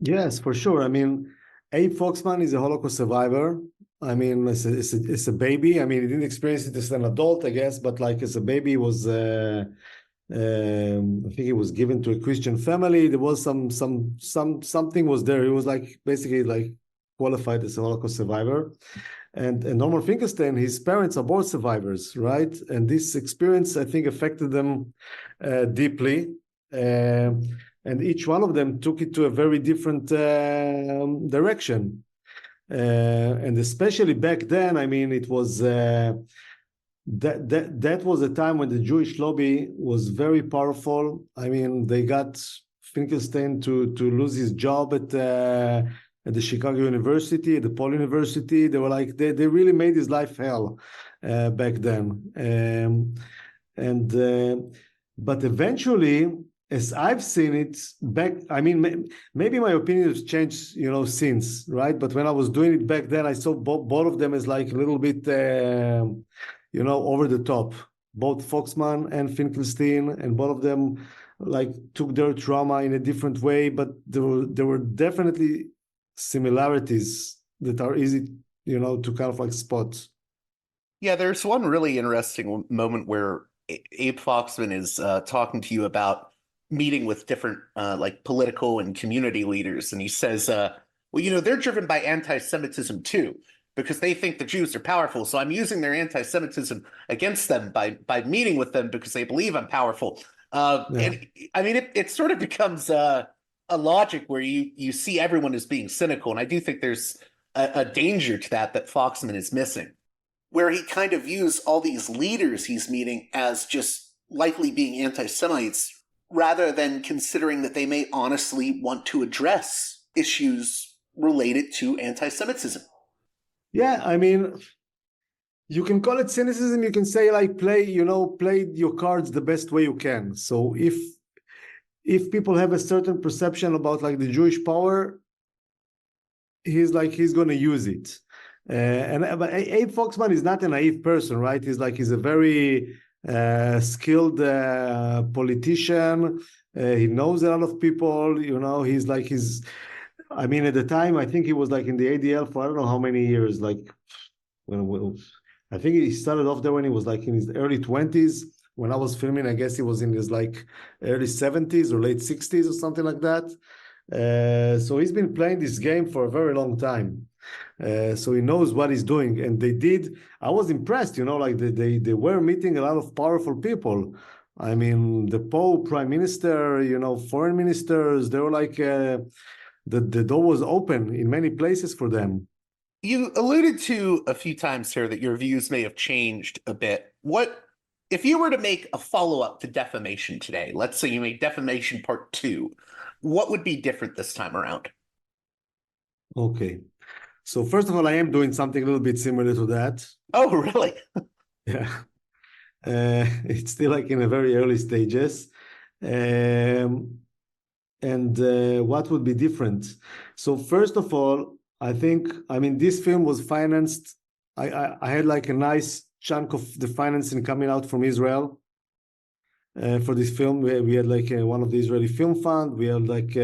Yes, for sure. I mean, Abe Foxman is a Holocaust survivor. I mean, it's a baby. I mean, he didn't experience it as an adult, I guess, but like as a baby, he was I think he was given to a Christian family. There was something was there. He was like basically like qualified as a Holocaust survivor. And Norman Finkelstein, his parents are both survivors, right? And this experience, I think, affected them deeply. And each one of them took it to a very different direction. And especially back then, I mean, it was that was a time when the Jewish lobby was very powerful. I mean, they got Finkelstein to lose his job at the Chicago University, at the Paul University. They were like, they really made his life hell back then. But eventually, as I've seen it back, I mean, maybe my opinion has changed, since, right? But when I was doing it back then, I saw both of them as like a little bit, over the top. Both Foxman and Finkelstein, and both of them like took their trauma in a different way. But there were definitely similarities that are easy, to kind of like spot. Yeah, there's one really interesting moment where Abe Foxman is talking to you about meeting with different like political and community leaders, and he says, well, they're driven by anti-Semitism too, because they think the Jews are powerful. So I'm using their anti-Semitism against them by meeting with them because they believe I'm powerful. And I mean, it sort of becomes a logic where you see everyone as being cynical, and I do think there's a danger to that Foxman is missing, where he kind of views all these leaders he's meeting as just likely being anti-Semites, rather than considering that they may honestly want to address issues related to anti-Semitism. Yeah, I mean, you can call it cynicism. You can say like play your cards the best way you can. So if people have a certain perception about like the Jewish power, he's going to use it. But Abe Foxman is not a naive person, right? He's a very skilled politician. He knows a lot of people. I mean, at the time, I think he was like in the ADL for I don't know how many years. Like, I think he started off there when he was like in his early 20s. When I was filming, I guess he was in his like early 70s or late 60s or something like that. So he's been playing this game for a very long time. So he knows what he's doing. And I was impressed, like they were meeting a lot of powerful people. I mean, the Pope, Prime Minister, foreign ministers, they were like, the door was open in many places for them. You alluded to a few times here that your views may have changed a bit. What, if you were to make a follow-up to Defamation today, let's say you made Defamation Part 2, what would be different this time around? Okay. So first of all, I am doing something a little bit similar to that. Oh, really? Yeah. It's still like in the very early stages. And what would be different? So first of all, I mean, this film was financed. I had like a nice chunk of the financing coming out from Israel for this film. We had like one of the Israeli film fund. We had like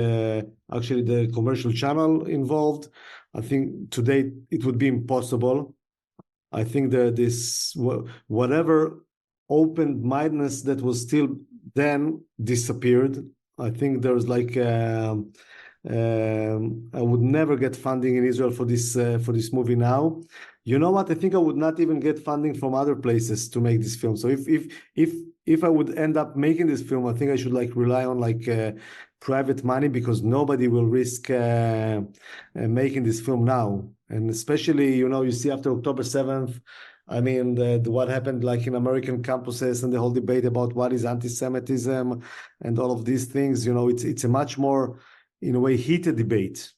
actually the commercial channel involved. I think today it would be impossible. I think that this whatever open-mindedness that was still then disappeared. I think there's like I would never get funding in Israel for this movie now. You know what? I think I would not even get funding from other places to make this film. So if I would end up making this film, I think I should like rely on like private money, because nobody will risk making this film now. And especially, you see after October 7th, I mean, what happened like in American campuses and the whole debate about what is anti-Semitism and all of these things, it's a much more, in a way, heated debate.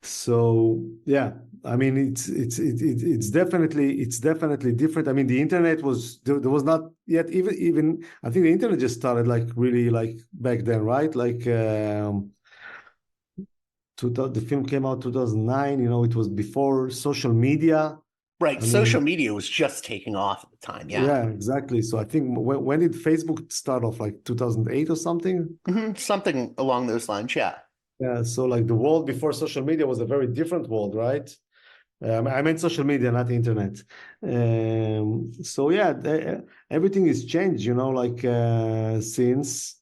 So yeah, I mean, it's definitely different. I mean, the internet there was not yet even I think the internet just started like really like back then, right? Like the film came out 2009. It was before social media. Right. Social media was just taking off at the time. Yeah. Yeah, exactly. So I think when did Facebook start off? Like 2008 or something? Something along those lines. Yeah. Yeah. So like the world before social media was a very different world, right? I meant social media, not the internet. So yeah, everything is changed, like since.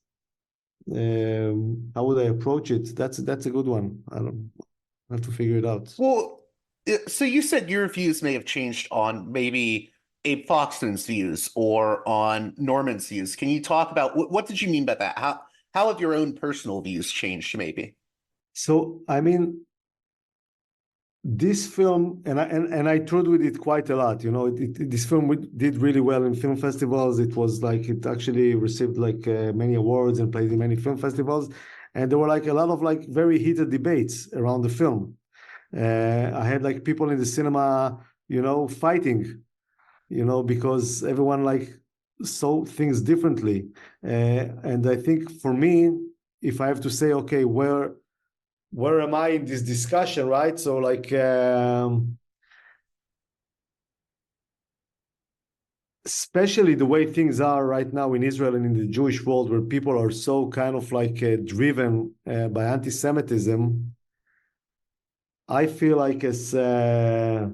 How would I approach it? That's a good one. I don't have to figure it out. Well, so you said your views may have changed on maybe Abe Foxton's views or on Norman's views. Can you talk about what did you mean by that? How have your own personal views changed maybe? So I mean, this film, and I toured with it quite a lot. This film did really well in film festivals. It was like it actually received like many awards and played in many film festivals, and there were like a lot of like very heated debates around the film. I had like people in the cinema, fighting, because everyone like saw things differently. And I think for me, if I have to say, okay, where am I in this discussion, right? So like, especially the way things are right now in Israel and in the Jewish world, where people are so kind of like driven by anti-Semitism, I feel like it's a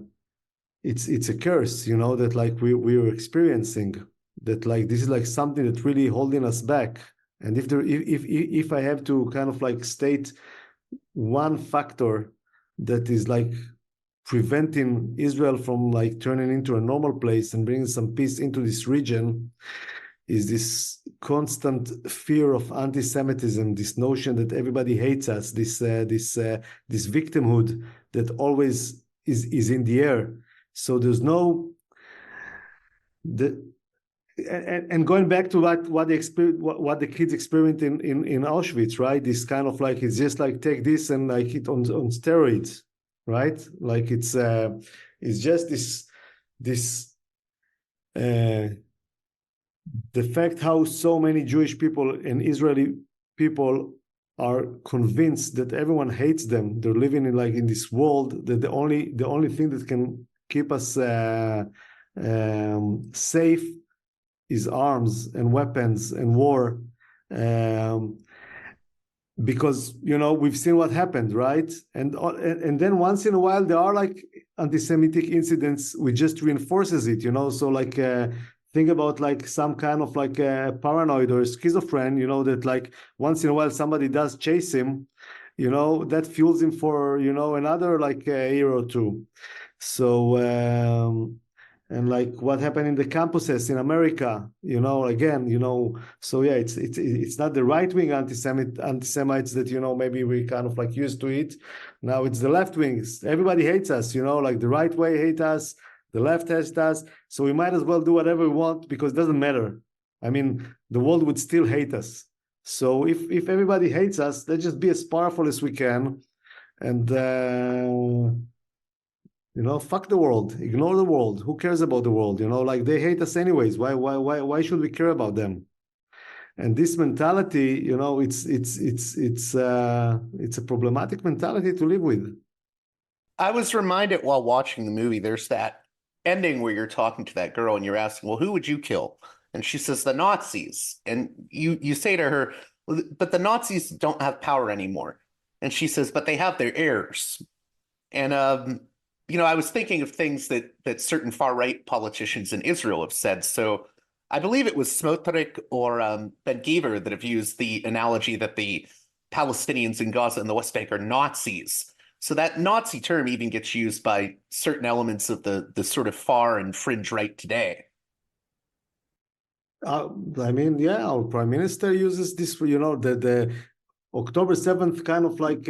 curse, that like we're experiencing, that like this is like something that's really holding us back. And if I have to kind of like state one factor that is like preventing Israel from like turning into a normal place and bringing some peace into this region, is this constant fear of anti-Semitism, this notion that everybody hates us, this victimhood that always is in the air. So there's no and going back to what the kids experienced in Auschwitz, right? This kind of like it's just like take this and like it on steroids, right? Like it's just this. The fact how so many Jewish people and Israeli people are convinced that everyone hates them. They're living in this world that the only thing that can keep us safe is arms and weapons and war. Because we've seen what happened, right? And then once in a while there are like anti-Semitic incidents which just reinforces it. So like. Think about like some kind of like a paranoid or a schizophrenic, that like once in a while somebody does chase him, that fuels him for, another like a year or two. So, and like what happened in the campuses in America, again, so yeah, it's not the right-wing anti-Semites that, maybe we kind of like used to it. Now it's the left wings. Everybody hates us, like the right way hate us. The left hates us, so we might as well do whatever we want because it doesn't matter. I mean, the world would still hate us. So if everybody hates us, let's just be as powerful as we can, and fuck the world, ignore the world. Who cares about the world? Like they hate us anyways. Why should we care about them? And this mentality, it's a problematic mentality to live with. I was reminded while watching the movie, there's that ending where you're talking to that girl and you're asking, well, who would you kill? And she says, the Nazis. And you say to her, but the Nazis don't have power anymore. And she says, but they have their heirs. And, I was thinking of things that certain far-right politicians in Israel have said. So I believe it was Smotrich or Ben-Gvir that have used the analogy that the Palestinians in Gaza and the West Bank are Nazis. So that Nazi term even gets used by certain elements of the sort of far and fringe right today. I mean, yeah, our prime minister uses this for, the October 7th kind of like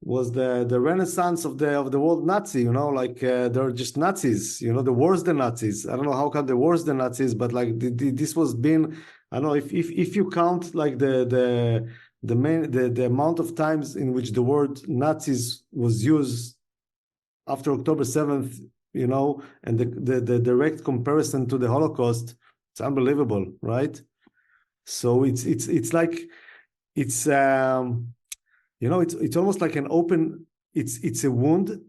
was the renaissance of the world Nazi, they're just Nazis, they're worse than Nazis. I don't know how come they're worse than Nazis, but like this was been, I don't know if you count like the amount of times in which the word Nazis was used after October 7th, and the direct comparison to the Holocaust, it's unbelievable, right? So it's like it's almost like an open, it's a wound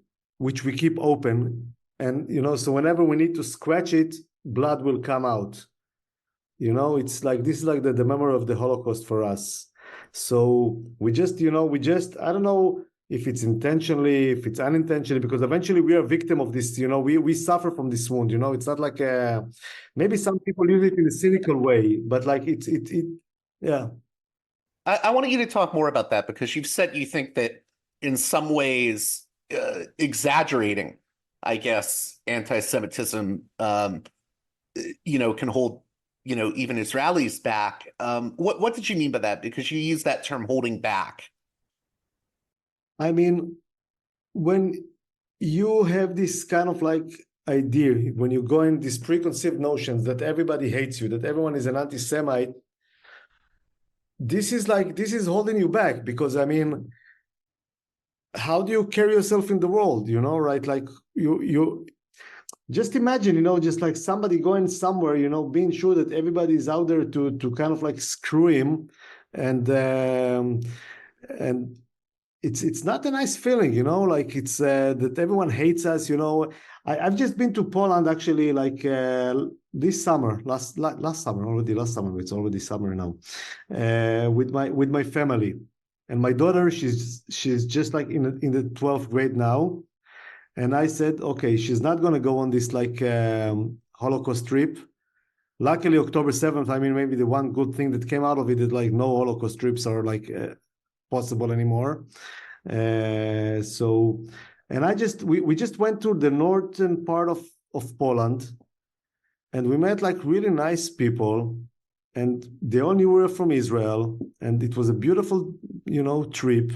which we keep open. And, so whenever we need to scratch it, blood will come out. It's like, this is like the memory of the Holocaust for us. So we just, I don't know if it's intentionally, if it's unintentionally, because eventually we are a victim of this, we suffer from this wound, it's not like, maybe some people use it in a cynical way, but like yeah. I want you to talk more about that, because you've said you think that in some ways, exaggerating, I guess, anti-Semitism, can hold, even Israelis back. What did you mean by that? Because you use that term, holding back. I mean, when you have this kind of like idea, when you go in these preconceived notions that everybody hates you, that everyone is an anti-Semite, this is holding you back, because I mean, how do you carry yourself in the world, right? Like you just imagine, just like somebody going somewhere, being sure that everybody is out there to kind of like screw him, and it's not a nice feeling, like it's that everyone hates us. I've just been to Poland actually, like this summer, last summer, it's already summer now, with my family. And my daughter, she's just like in the 12th grade now. And I said, okay, she's not going to go on this like Holocaust trip. Luckily, October 7th, I mean, maybe the one good thing that came out of it is like no Holocaust trips are like possible anymore. And we just went to the northern part of Poland, and we met like really nice people, and they all knew we were from Israel, and it was a beautiful, trip.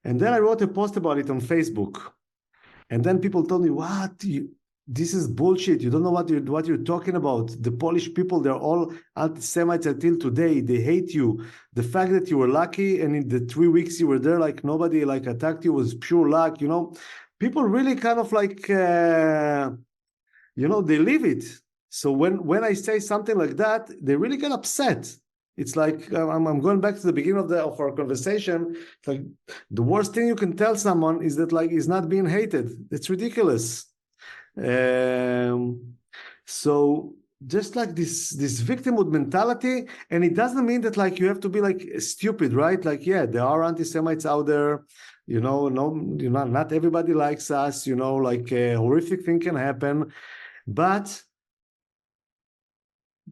And then I wrote a post about it on Facebook, and then people told me, this is bullshit. You don't know what you're talking about. The Polish people, they're all anti-Semites until today. They hate you. The fact that you were lucky and in the 3 weeks you were there, like nobody like attacked you was pure luck. People really kind of like, they live it. So when I say something like that, they really get upset. It's like, I'm going back to the beginning of our conversation. It's like the worst thing you can tell someone is that like he's not being hated. It's ridiculous. So just like this victimhood mentality, and it doesn't mean that like you have to be like stupid, right? Like, yeah, there are anti-Semites out there, not everybody likes us, like a horrific thing can happen, but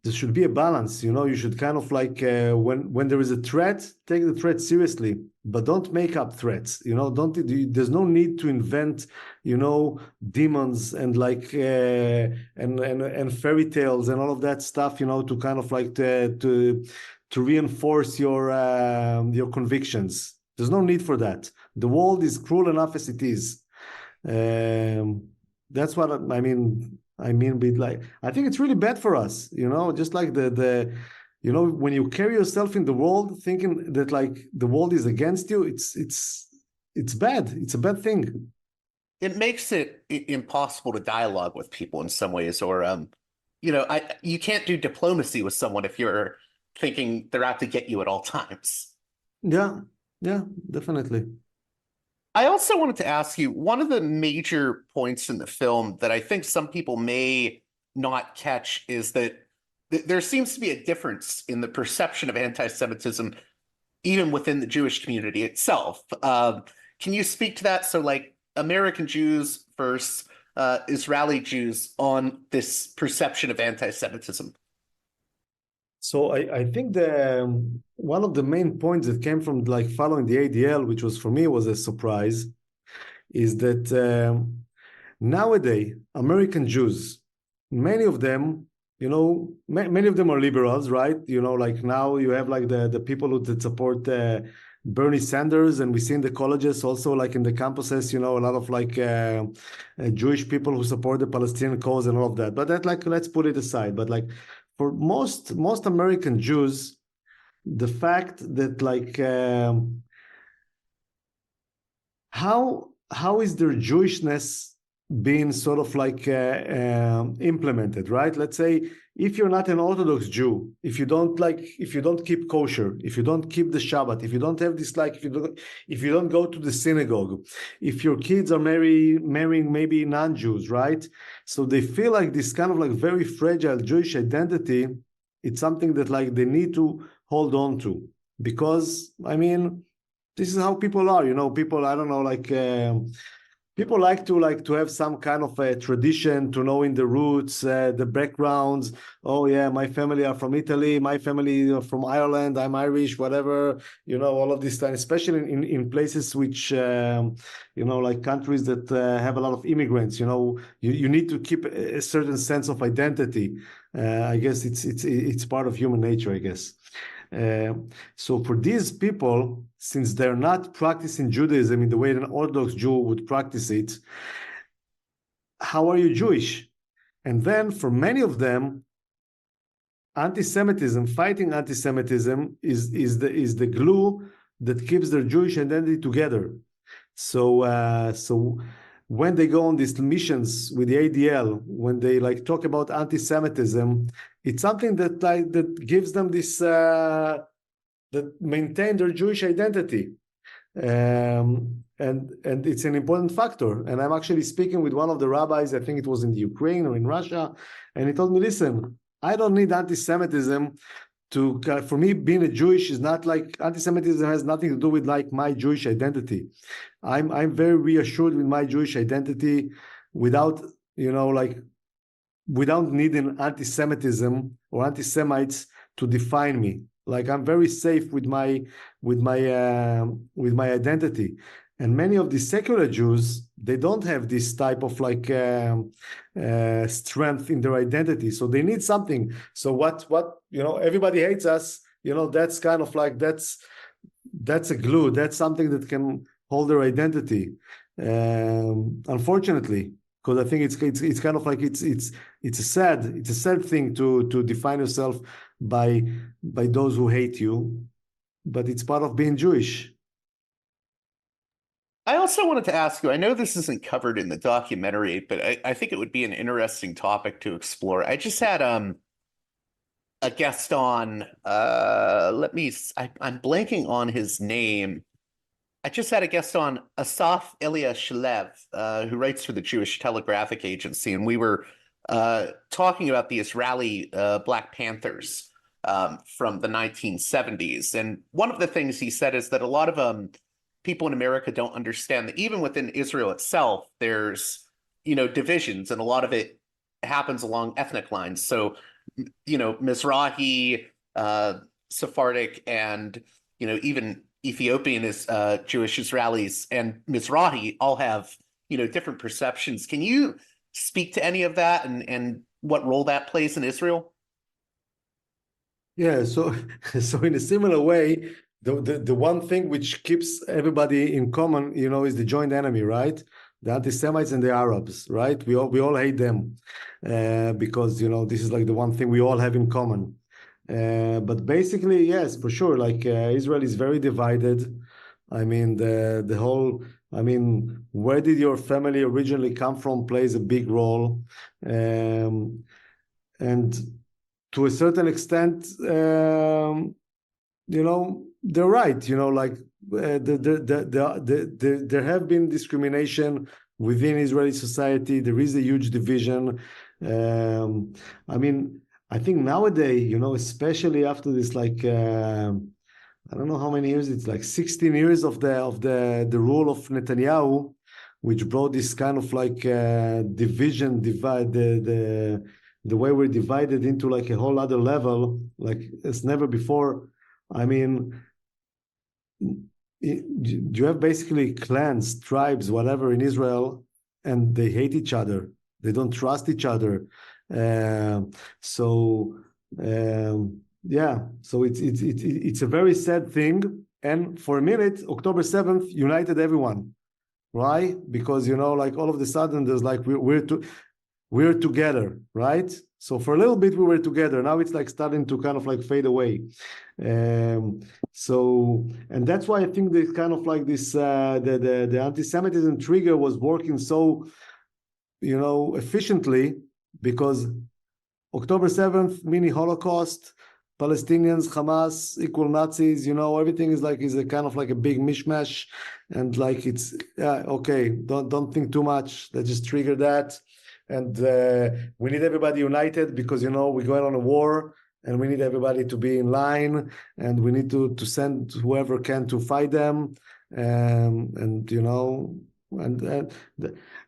there should be a balance. You should kind of like when there is a threat, take the threat seriously, but don't make up threats. There's no need to invent demons and like and fairy tales and all of that stuff, to kind of like to reinforce your convictions. There's no need for that. The world is cruel enough as it is. That's what I mean. With like, I think it's really bad for us, just like the when you carry yourself in the world thinking that like the world is against you, it's bad. It's a bad thing. It makes it impossible to dialogue with people in some ways, or you can't do diplomacy with someone if you're thinking they're out to get you at all times. Yeah, definitely. I also wanted to ask you, one of the major points in the film that I think some people may not catch is that there seems to be a difference in the perception of anti-Semitism, even within the Jewish community itself. Can you speak to that? So like American Jews versus Israeli Jews on this perception of anti-Semitism. So I think one of the main points that came from like following the ADL, which was for me was a surprise, is that nowadays American Jews, many of them, many of them are liberals, right? Like now you have like the people that support Bernie Sanders, and we see in the colleges also, like in the campuses, a lot of like Jewish people who support the Palestinian cause and all of that. But that, like, let's put it aside. But like for most American Jews, the fact that like how is their Jewishness being sort of like implemented, right? Let's say if you're not an Orthodox Jew, if you don't keep kosher, if you don't keep the Shabbat, if you don't have this, like, if you don't go to the synagogue, if your kids are marrying maybe non-Jews, right? So they feel like this kind of like very fragile Jewish identity. It's something that like they need to hold on to, because I mean, this is how people are, people, I don't know, like people like to have some kind of a tradition, to know in the roots, the backgrounds. Oh yeah, my family are from Italy, my family are from Ireland, I'm Irish, whatever, all of this time, especially in places which, like countries that have a lot of immigrants, you need to keep a certain sense of identity. I guess it's part of human nature, I guess. So for these people, since they're not practicing Judaism in the way an Orthodox Jew would practice it, how are you Jewish? And then for many of them, antisemitism, fighting antisemitism is the glue that keeps their Jewish identity together. So when they go on these missions with the ADL, when they like talk about anti-Semitism, it's something that gives them this that maintain their Jewish identity, and it's an important factor. And I'm actually speaking with one of the rabbis, I think it was in the Ukraine or in Russia, and he told me, listen, I don't need anti-Semitism for me, being a Jewish is not like, anti-Semitism has nothing to do with like my Jewish identity. I'm very reassured with my Jewish identity without needing anti-Semitism or anti-Semites to define me. Like I'm very safe with my identity. And many of the secular Jews, they don't have this type of like strength in their identity. So they need something. So what everybody hates us. That's kind of like that's a glue. That's something that can hold their identity. Unfortunately, because I think it's kind of like it's a sad thing to define yourself by those who hate you, but it's part of being Jewish. I also wanted to ask you, I know this isn't covered in the documentary, but I think it would be an interesting topic to explore. I just had a guest on, I'm blanking on his name. I just had a guest on, Asaf Elia Shalev, who writes for the Jewish Telegraphic Agency, and we were talking about the Israeli Black Panthers from the 1970s. And one of the things he said is that a lot of people in America don't understand that even within Israel itself, there's, divisions, and a lot of it happens along ethnic lines. So, Mizrahi, Sephardic, and, even Ethiopian is Jewish Israelis and Mizrahi all have, different perceptions. Can you speak to any of that and what role that plays in Israel? Yeah, so in a similar way, the one thing which keeps everybody in common, is the joint enemy, right? The anti-Semites and the Arabs, right? We all hate them because this is like the one thing we all have in common. But basically, yes, for sure. Like Israel is very divided. I mean, the whole. I mean, where did your family originally come from plays a big role, and to a certain extent, they're right. Like there have been discrimination within Israeli society. There is a huge division. I mean, I think nowadays, especially after this, like I don't know how many years, it's like 16 years of the rule of Netanyahu, which brought this kind of like divide the way we're divided into like a whole other level, like it's never before. I mean, you have basically clans, tribes, whatever in Israel, and they hate each other. They don't trust each other. Yeah, so it's a very sad thing. And for a minute, October 7th united everyone, right? Because like all of a sudden there's like we're together, right? So for a little bit we were together. Now it's like starting to kind of like fade away. And that's why I think this kind of like this the anti-Semitism trigger was working so efficiently, because October 7th, mini Holocaust, Palestinians, Hamas, equal Nazis, everything is a kind of like a big mishmash. And like, it's, okay, don't think too much. Let's just trigger that. And we need everybody united because, we're going on a war and we need everybody to be in line and we need to send whoever can to fight them. And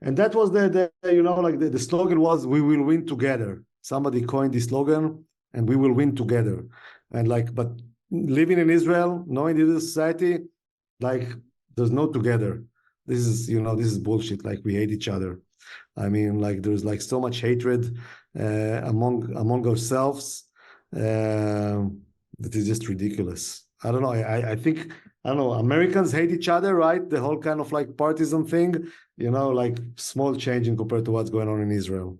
that was the slogan was, we will win together. Somebody coined the slogan, and we will win together. And but living in Israel, knowing this society, there's no together. This is bullshit. We hate each other. I mean, there's so much hatred among ourselves that is just ridiculous. I don't know. I think, I don't know, Americans hate each other, right? The whole kind of partisan thing, small change in compared to what's going on in Israel.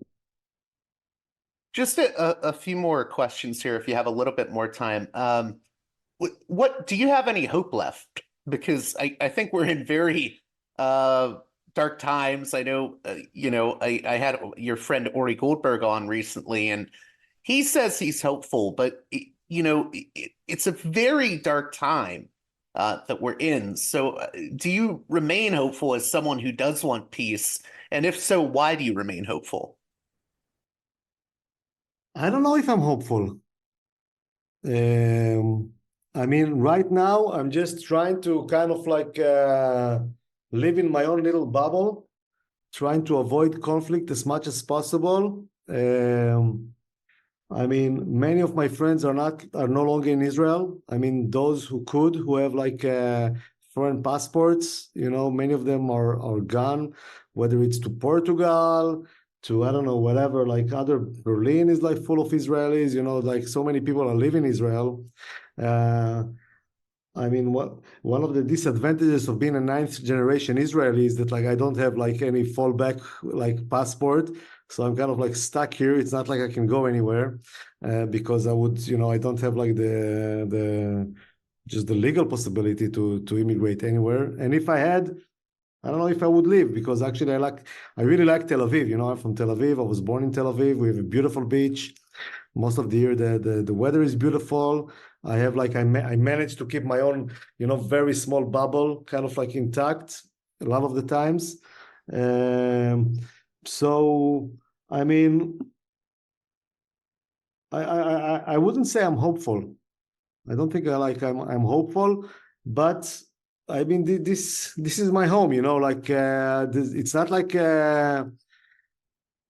Just a few more questions here, if you have a little bit more time. What do you have any hope left? Because I think we're in very dark times. I know, I had your friend Ori Goldberg on recently, and he says he's hopeful, but it's a very dark time that we're in. So do you remain hopeful as someone who does want peace? And if so, why do you remain hopeful? I don't know if I'm hopeful. I mean, right now, I'm just trying to kind of live in my own little bubble, trying to avoid conflict as much as possible. I mean, many of my friends are no longer in Israel. I mean, those who have foreign passports, many of them are gone, whether it's to Portugal, to, I don't know, whatever, other Berlin is full of Israelis, so many people are living in Israel. I mean, one of the disadvantages of being a 9th generation Israeli is that I don't have any fallback passport. So I'm kind of stuck here. It's not like I can go anywhere because I would, I don't have just the legal possibility to immigrate anywhere. And if I had, I don't know if I would leave, because actually I really like Tel Aviv. I'm from Tel Aviv. I was born in Tel Aviv. We have a beautiful beach. Most of the year, the weather is beautiful. I have I managed to keep my own, very small bubble kind of intact a lot of the times. So, I mean, I wouldn't say I'm hopeful. I don't think I'm hopeful, but I mean, this is my home, it's not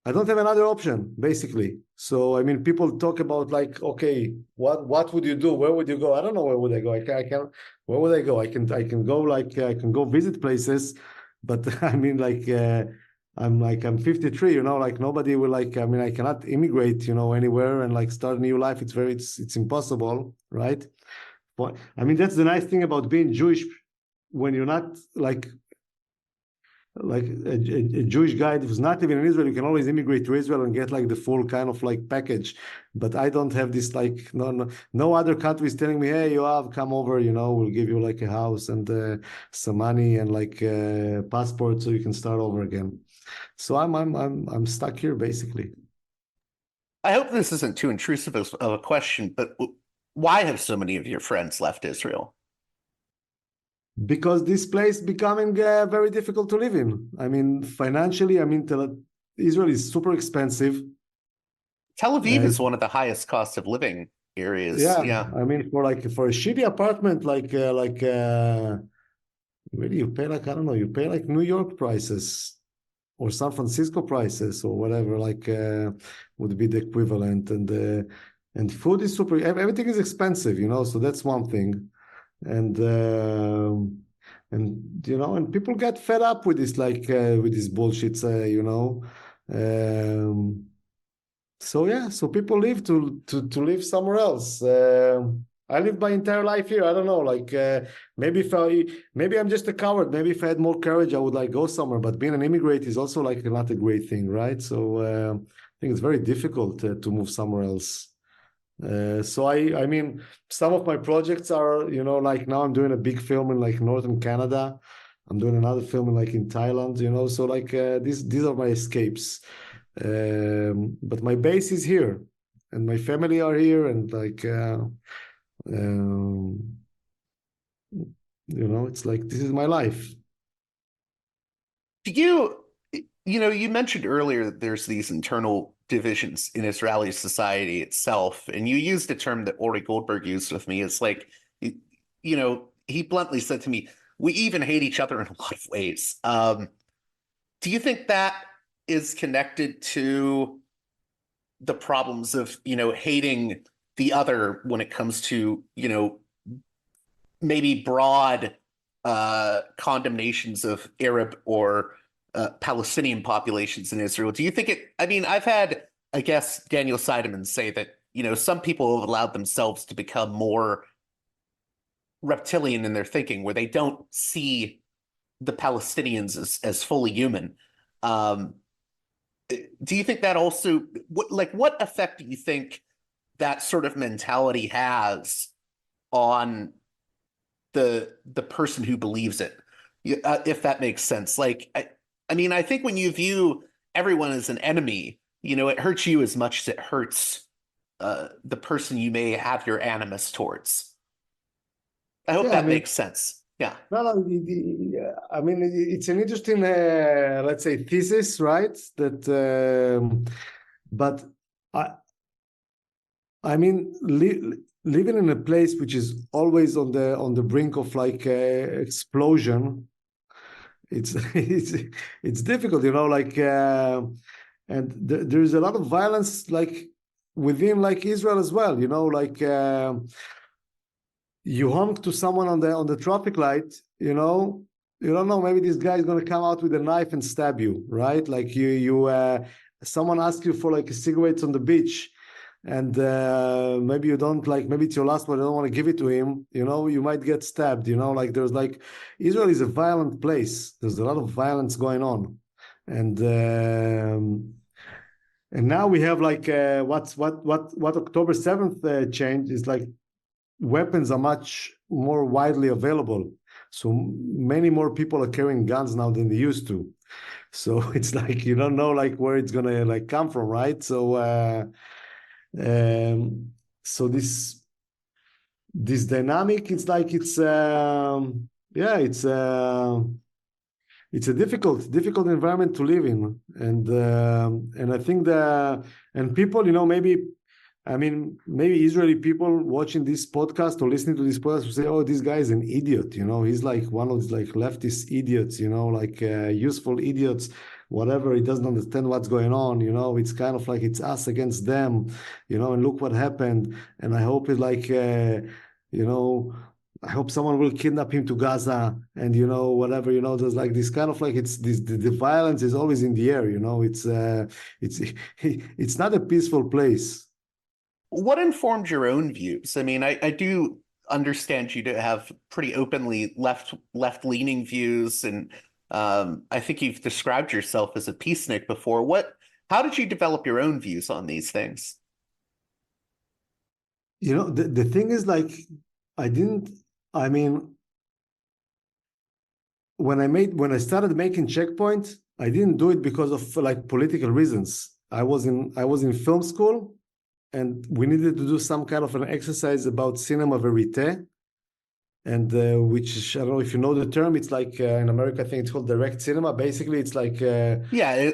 I don't have another option, basically. So, I mean, people talk about okay, what would you do? Where would you go? I don't know where would I go. Where would I go? I can go I can go visit places, but I mean, I'm 53, nobody will I mean, I cannot immigrate, anywhere and start a new life. It's impossible, right? But I mean, that's the nice thing about being Jewish. When you're not a Jewish guy who's not living in Israel, you can always immigrate to Israel and get the full kind of package. But I don't have this no other country is telling me, hey, Yoav, come over, we'll give you a house and some money and passport so you can start over again. So I'm stuck here basically. I hope this isn't too intrusive of a question, but why have so many of your friends left Israel? Because this place becoming very difficult to live in. I mean, financially, I mean, Israel is super expensive. Tel Aviv is one of the highest cost of living areas. Yeah. I mean, for a shitty apartment, really you pay I don't know, you pay New York prices or San Francisco prices or whatever, would be the equivalent. And food is super, everything is expensive, so that's one thing. And and people get fed up with this with this bullshit, so people leave to live somewhere else. I lived my entire life here. I don't know, maybe I'm just a coward. Maybe if I had more courage, I would go somewhere. But being an immigrant is also not a great thing, right? So I think it's very difficult to move somewhere else. So I mean, some of my projects are, now I'm doing a big film in northern Canada. I'm doing another film like in Thailand, so like these are my escapes. But my base is here, and my family are here, and like it's like this is my life. Do you mentioned earlier that there's these internal divisions in Israeli society itself, and you used a term that Ori Goldberg used with me. It's like, he bluntly said to me, we even hate each other in a lot of ways. Do you think that is connected to the problems of, hating the other when it comes to, maybe broad condemnations of Arab or Palestinian populations in Israel? Do you think I've had, I guess, Daniel Seidemann say that, some people have allowed themselves to become more reptilian in their thinking, where they don't see the Palestinians as fully human. Do you think that also, what effect do you think that sort of mentality has on the person who believes it, if that makes sense? Like, I think when you view everyone as an enemy, it hurts you as much as it hurts the person you may have your animus towards. I hope that makes sense. Yeah. No, it's an interesting, let's say, thesis, right? That, but living in a place which is always on the brink of like explosion, it's difficult, and there's a lot of violence like within like Israel as well, like you honk to someone on the traffic light, you don't know, maybe this guy is going to come out with a knife and stab you, right? Like someone asks you for like a cigarette on the beach, and maybe you don't like, maybe it's your last one, you don't want to give it to him, you might get stabbed, like there's like, Israel is a violent place. There's a lot of violence going on. And now we have like what October 7th changed is like weapons are much more widely available. So many more people are carrying guns now than they used to. So it's like, you don't know like where it's going to like come from, right? So so this dynamic, it's like it's a difficult environment to live in, and I think and people, maybe Israeli people watching this podcast or listening to this podcast will say, "Oh, this guy is an idiot." He's like one of these like leftist idiots. Like useful idiots. Whatever, he doesn't understand what's going on. It's kind of like it's us against them. And look what happened. And I hope it like I hope someone will kidnap him to Gaza, and whatever. There's like this kind of like the violence is always in the air. It's not a peaceful place. What informed your own views? I do understand you to have pretty openly left-leaning views, and I think you've described yourself as a peacenik before. How did you develop your own views on these things? The thing is, like, when I started making Checkpoint, I didn't do it because of like political reasons. I was in film school, and we needed to do some kind of an exercise about cinema verite, and which, I don't know if you know the term. It's like in America, I think it's called direct cinema. Basically, it's like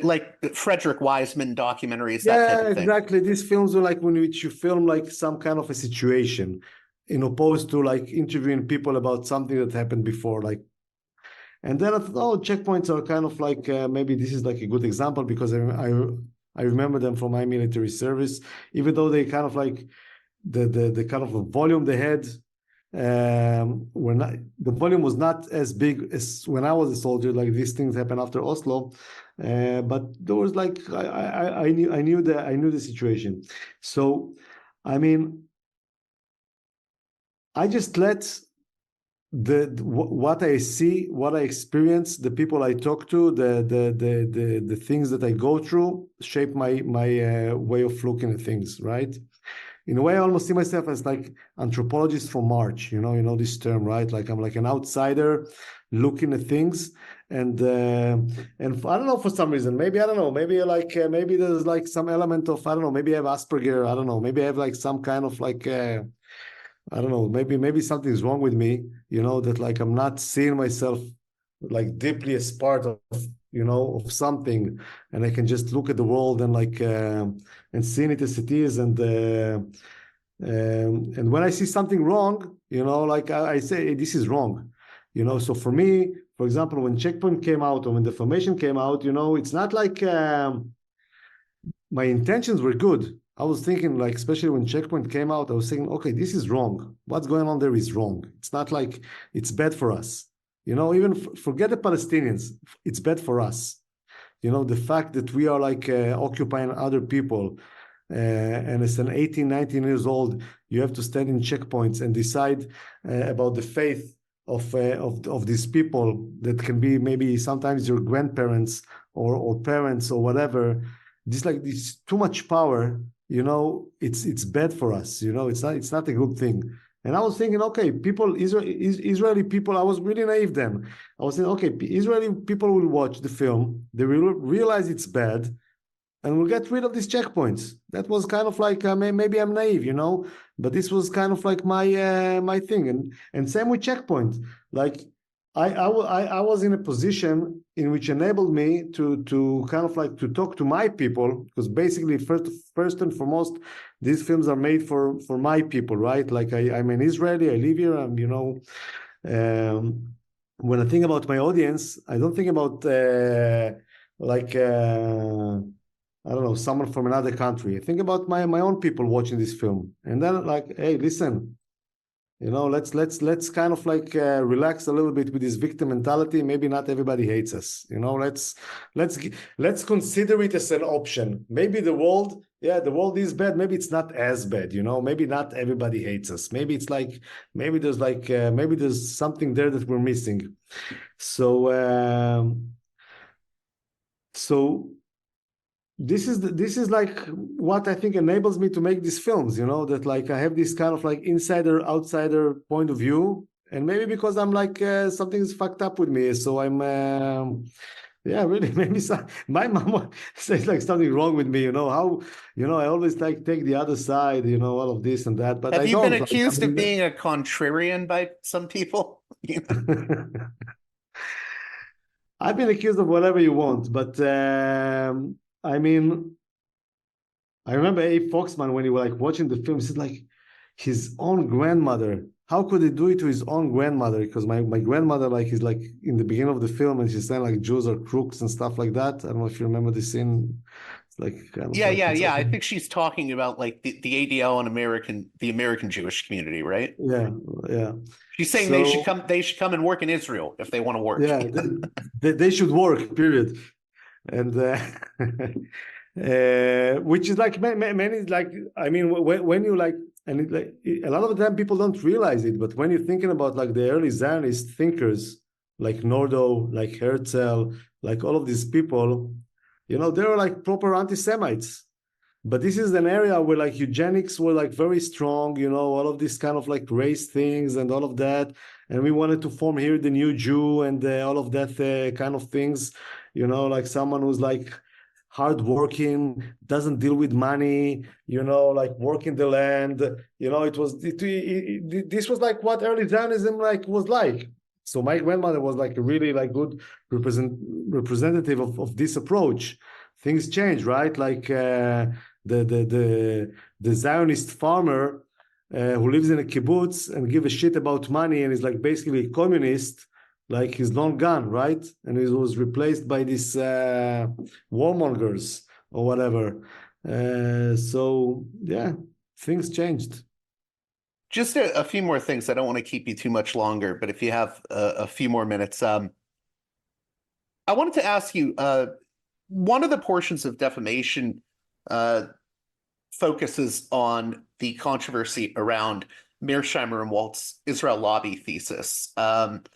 like Frederick Wiseman documentaries. That type of thing. Exactly. These films are like when which you film like some kind of a situation, in opposed to like interviewing people about something that happened before, like. And then I thought, checkpoints are kind of like maybe this is like a good example, because I remember them from my military service, even though they kind of like the kind of volume they had. The volume was not as big as when I was a soldier. Like these things happened after Oslo, but there was like I knew the situation. So I just let what I see, what I experience, the people I talk to, the things that I go through shape my way of looking at things, right? In a way, I almost see myself as like anthropologist from March, you know this term, right? Like I'm like an outsider looking at things. And I don't know, for some reason, maybe I don't know, maybe like maybe there's like some element of, I don't know, maybe I have Asperger, I don't know, maybe I have like some kind of like I don't know, maybe something's wrong with me, that like I'm not seeing myself like deeply as part of, of something, and I can just look at the world and like and seeing it as it is, and when I see something wrong, like I say, hey, this is wrong, So for me, for example, when Checkpoint came out or when Defamation came out, it's not like my intentions were good. I was thinking, like, especially when Checkpoint came out, I was thinking, okay, this is wrong. What's going on there is wrong. It's not like it's bad for us. Even forget the Palestinians. It's bad for us. The fact that we are like occupying other people, and as an 18, 19 years old, you have to stand in checkpoints and decide about the faith of these people that can be maybe sometimes your grandparents or parents or whatever. This too much power. It's bad for us. It's not a good thing. And I was thinking, okay, Israeli people, I was really naive then. I was thinking, okay, Israeli people will watch the film, they will realize it's bad, and we'll get rid of these checkpoints. That was kind of like, maybe I'm naive, but this was kind of like my thing. And same with Checkpoint. Like, I was in a position in which enabled me to kind of like to talk to my people, because basically first and foremost, these films are made for my people, right? Like I'm an Israeli, I live here, and when I think about my audience, I don't think about I don't know, someone from another country. I think about my own people watching this film, and then like, hey, listen. Let's kind of like relax a little bit with this victim mentality. Maybe not everybody hates us. Let's consider it as an option. Maybe the world is bad. Maybe it's not as bad. Maybe not everybody hates us. Maybe it's like maybe there's something there that we're missing. So this is like what I think enables me to make these films, that like I have this kind of like insider outsider point of view, and maybe because I'm like something's fucked up with me, so I'm really maybe my mom says like something wrong with me, how I always like take the other side, all of this and that, but have I you don't been accused of being a contrarian by some people? I've been accused of whatever you want, but I mean, I remember Abe Foxman when he was like watching the film, he said like his own grandmother. How could he do it to his own grandmother? Because my grandmother like is like in the beginning of the film, and she's saying like Jews are crooks and stuff like that. I don't know if you remember the scene. It's like kind of yeah. I think she's talking about like the ADL and the American Jewish community, right? Yeah. She's saying they should come and work in Israel if they want to work. Yeah, they should work. Period. And which is like many like, I mean, when you like, and a lot of the time people don't realize it, but when you're thinking about like the early Zionist thinkers like Nordo, like Herzl, like all of these people, they were like proper anti-Semites. But this is an area where like eugenics were like very strong, all of this kind of like race things and all of that. And we wanted to form here the new Jew and all of that kind of things, like someone who's like hardworking, doesn't deal with money, like working the land, this was like what early Zionism like was like. So my grandmother was like a really like good representative of this approach. Things change, right? Like the Zionist farmer who lives in a kibbutz and give a shit about money and is like basically a communist, like he's long gone, right? And he was replaced by these warmongers or whatever. So yeah, things changed. Just a few more things. I don't want to keep you too much longer, but if you have a few more minutes, I wanted to ask you, one of the portions of Defamation focuses on the controversy around Mearsheimer and Walt's Israel lobby thesis. And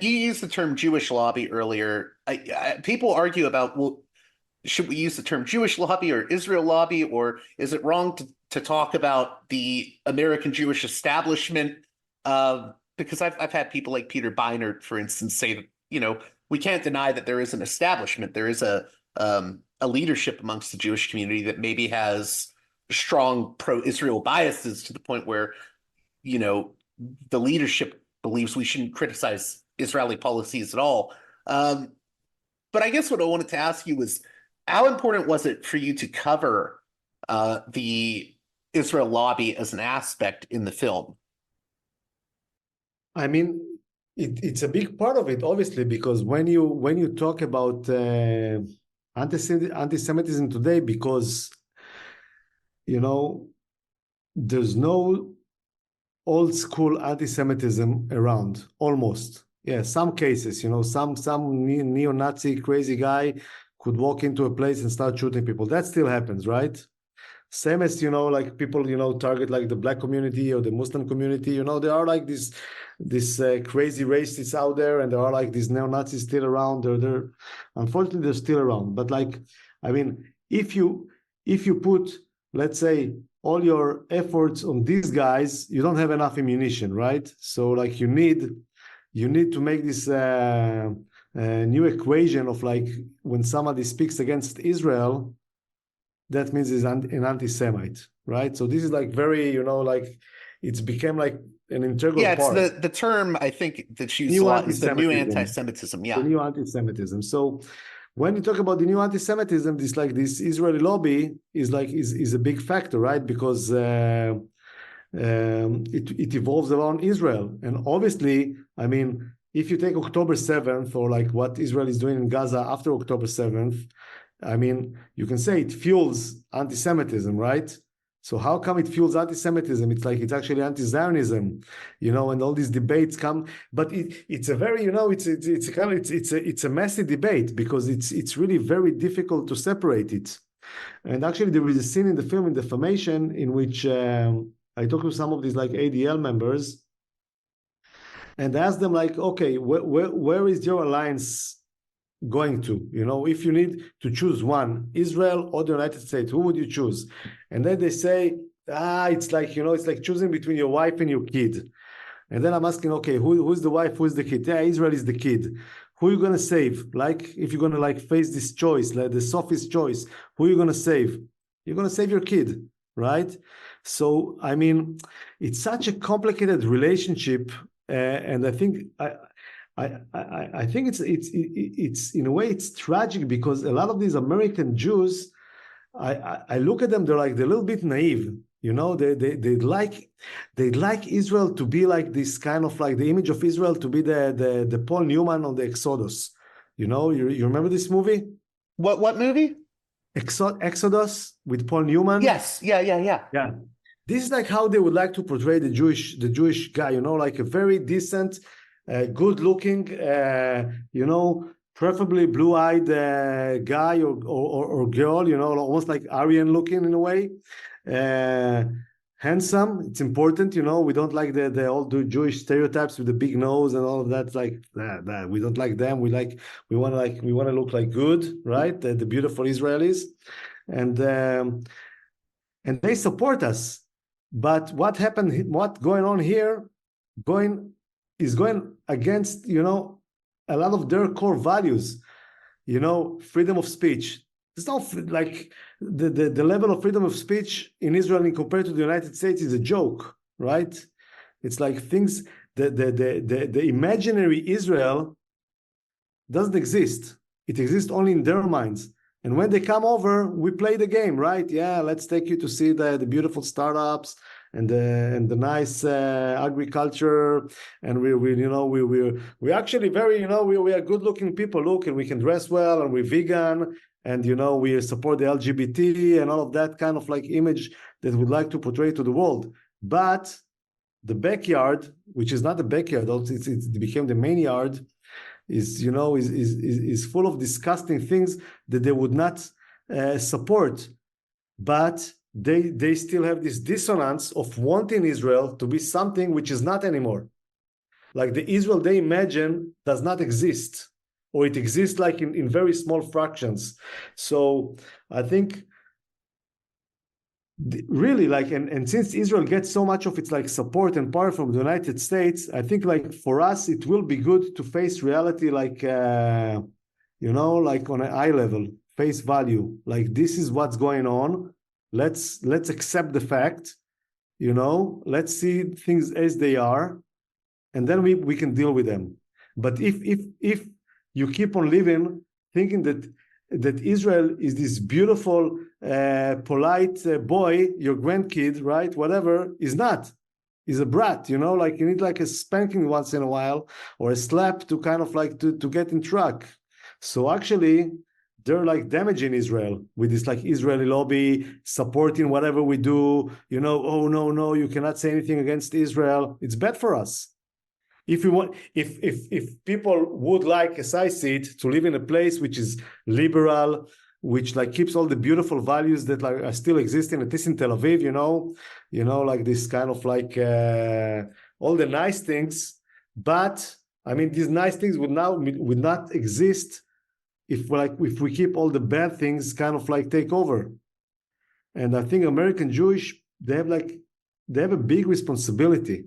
you used the term Jewish lobby earlier. People argue about, well, should we use the term Jewish lobby or Israel lobby, or is it wrong to talk about the American Jewish establishment? because I've had people like Peter Beinart, for instance, say that, we can't deny that there is an establishment, there is a leadership amongst the Jewish community that maybe has strong pro-Israel biases to the point where, the leadership believes we shouldn't criticize Israeli policies at all. But I guess what I wanted to ask you was, how important was it for you to cover the Israel lobby as an aspect in the film? I mean, it's a big part of it, obviously, because when you talk about anti-Semitism today, because there's no old school anti-Semitism around, almost. Yeah, some cases, some neo-Nazi crazy guy could walk into a place and start shooting people. That still happens, right? Same as, like people, target like the black community or the Muslim community. There are like this crazy racists out there, and there are like these neo-Nazis still around. They're unfortunately, they're still around. But like, I mean, if you put, let's say, all your efforts on these guys, you don't have enough ammunition, right? So like you need to make this new equation of like, when somebody speaks against Israel, that means he's an anti-Semite, right? So this is like very, like it's become like an integral part. It's the term I think that's used a lot is the new anti-Semitism. Yeah, the new anti-Semitism. So when you talk about the new anti-Semitism, this Israeli lobby is a big factor, right? Because it evolves around Israel, and obviously, I mean, if you take October 7th or like what Israel is doing in Gaza after October 7th, I mean, you can say it fuels anti-Semitism, right? So how come it fuels anti-Semitism? It's like it's actually anti-Zionism, and all these debates come. But it's a very, it's a messy debate, because it's really very difficult to separate it. And actually, there is a scene in the film in Defamation in which I talked to some of these like ADL members, and asked them like, okay, where is your alliance going to? If you need to choose one, Israel or the United States, who would you choose? And then they say, it's like, it's like choosing between your wife and your kid. And then I'm asking, okay, who's the wife, who's the kid? Yeah, Israel is the kid. Who are you going to save? Like, if you're going to like face this choice, like the sophist choice, who are you going to save? You're going to save your kid, right? So, I mean, it's such a complicated relationship. And I think I think it's in a way it's tragic, because a lot of these American Jews, I look at them, they're a little bit naive, they'd like Israel to be like this kind of like the image of Israel to be the Paul Newman on the Exodus. You remember this movie? What movie? Exodus with Paul Newman. Yes, yeah. This is like how they would like to portray the Jewish guy, like a very decent, good-looking, preferably blue-eyed guy or girl, almost like Aryan-looking in a way. Handsome, it's important, we don't like the old Jewish stereotypes with the big nose and all of that. Like that. We don't like them. We want to look like good, right? The beautiful Israelis, and they support us. But what going on here, is going against, a lot of their core values, freedom of speech. It's not like the level of freedom of speech in Israel compared to the United States is a joke, right? It's like things, the imaginary Israel doesn't exist. It exists only in their minds. And when they come over, we play the game, right? Yeah, let's take you to see the beautiful startups and the nice agriculture, and we're actually very, we are good looking people. Look, and we can dress well, and we're vegan, and we support the LGBT and all of that kind of like image that we'd like to portray to the world. But the backyard, which is not the backyard, it became the main yard, is full of disgusting things that they would not support, but they still have this dissonance of wanting Israel to be something which is not anymore. Like the Israel they imagine does not exist, or it exists like in very small fractions. So I think really, like, and since Israel gets so much of its like support and power from the United States, I think like for us it will be good to face reality like like on an eye level, face value. Like this is what's going on. Let's accept the fact. Let's see things as they are, and then we can deal with them. But if you keep on living thinking that Israel is this beautiful, polite boy, your grandkid, right? Whatever, is not. Is a brat, like you need like a spanking once in a while or a slap to kind of like to get in track. So actually, they're like damaging Israel with this like Israeli lobby supporting whatever we do. Oh no, you cannot say anything against Israel. It's bad for us. If people would like, as I see it, to live in a place which is liberal, which like keeps all the beautiful values that like are still existing, at least in Tel Aviv, like this kind of like all the nice things. But I mean, these nice things would not exist if we keep all the bad things kind of like take over. And I think American Jewish, they have a big responsibility.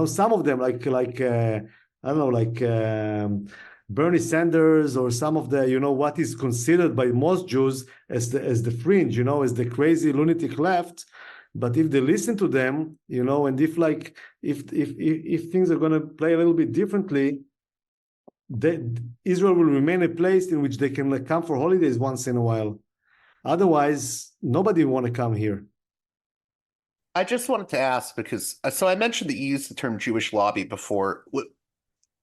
Some of them like I don't know, like Bernie Sanders or some of the what is considered by most Jews as the fringe, as the crazy lunatic left. But if they listen to them, and if things are going to play a little bit differently, Israel will remain a place in which they can like come for holidays once in a while. Otherwise, nobody will want to come here. I just wanted to ask because, so I mentioned that you used the term Jewish lobby before.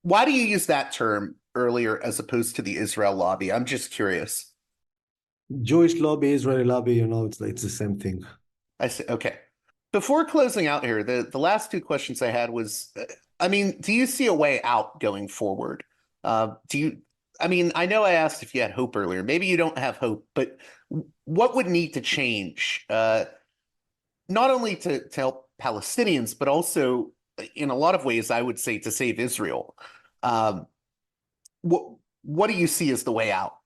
Why do you use that term earlier as opposed to the Israel lobby? I'm just curious. Jewish lobby, Israeli lobby, it's the same thing. I see. Okay. Before closing out here, the last two questions I had was, do you see a way out going forward? I know I asked if you had hope earlier. Maybe you don't have hope, but what would need to change? Not only to help Palestinians, but also in a lot of ways, I would say to save Israel. What do you see as the way out?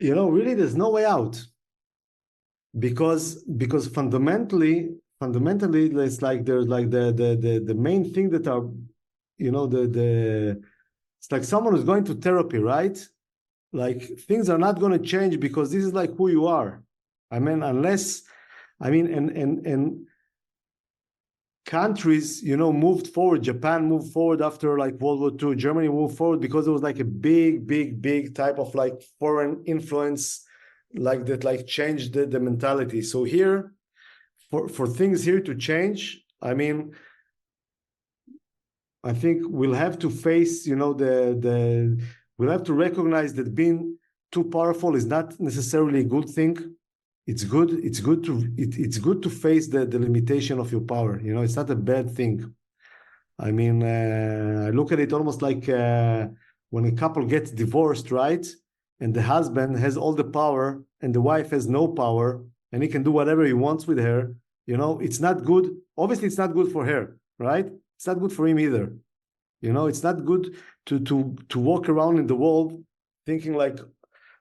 Really, there's no way out, because fundamentally, it's like there's like the main thing that are, it's like someone who's going to therapy, right? Like things are not going to change because this is like who you are. And countries, moved forward. Japan moved forward after like World War II. Germany moved forward because it was like a big type of like foreign influence, like that, like changed the mentality. So here, for things here to change, I think we'll have to face, we'll have to recognize that being too powerful is not necessarily a good thing. It's good to face the limitation of your power. It's not a bad thing. I look at it almost like when a couple gets divorced, right? And the husband has all the power and the wife has no power, and he can do whatever he wants with her. It's not good. Obviously, it's not good for her, right? It's not good for him either. It's not good to walk around in the world thinking like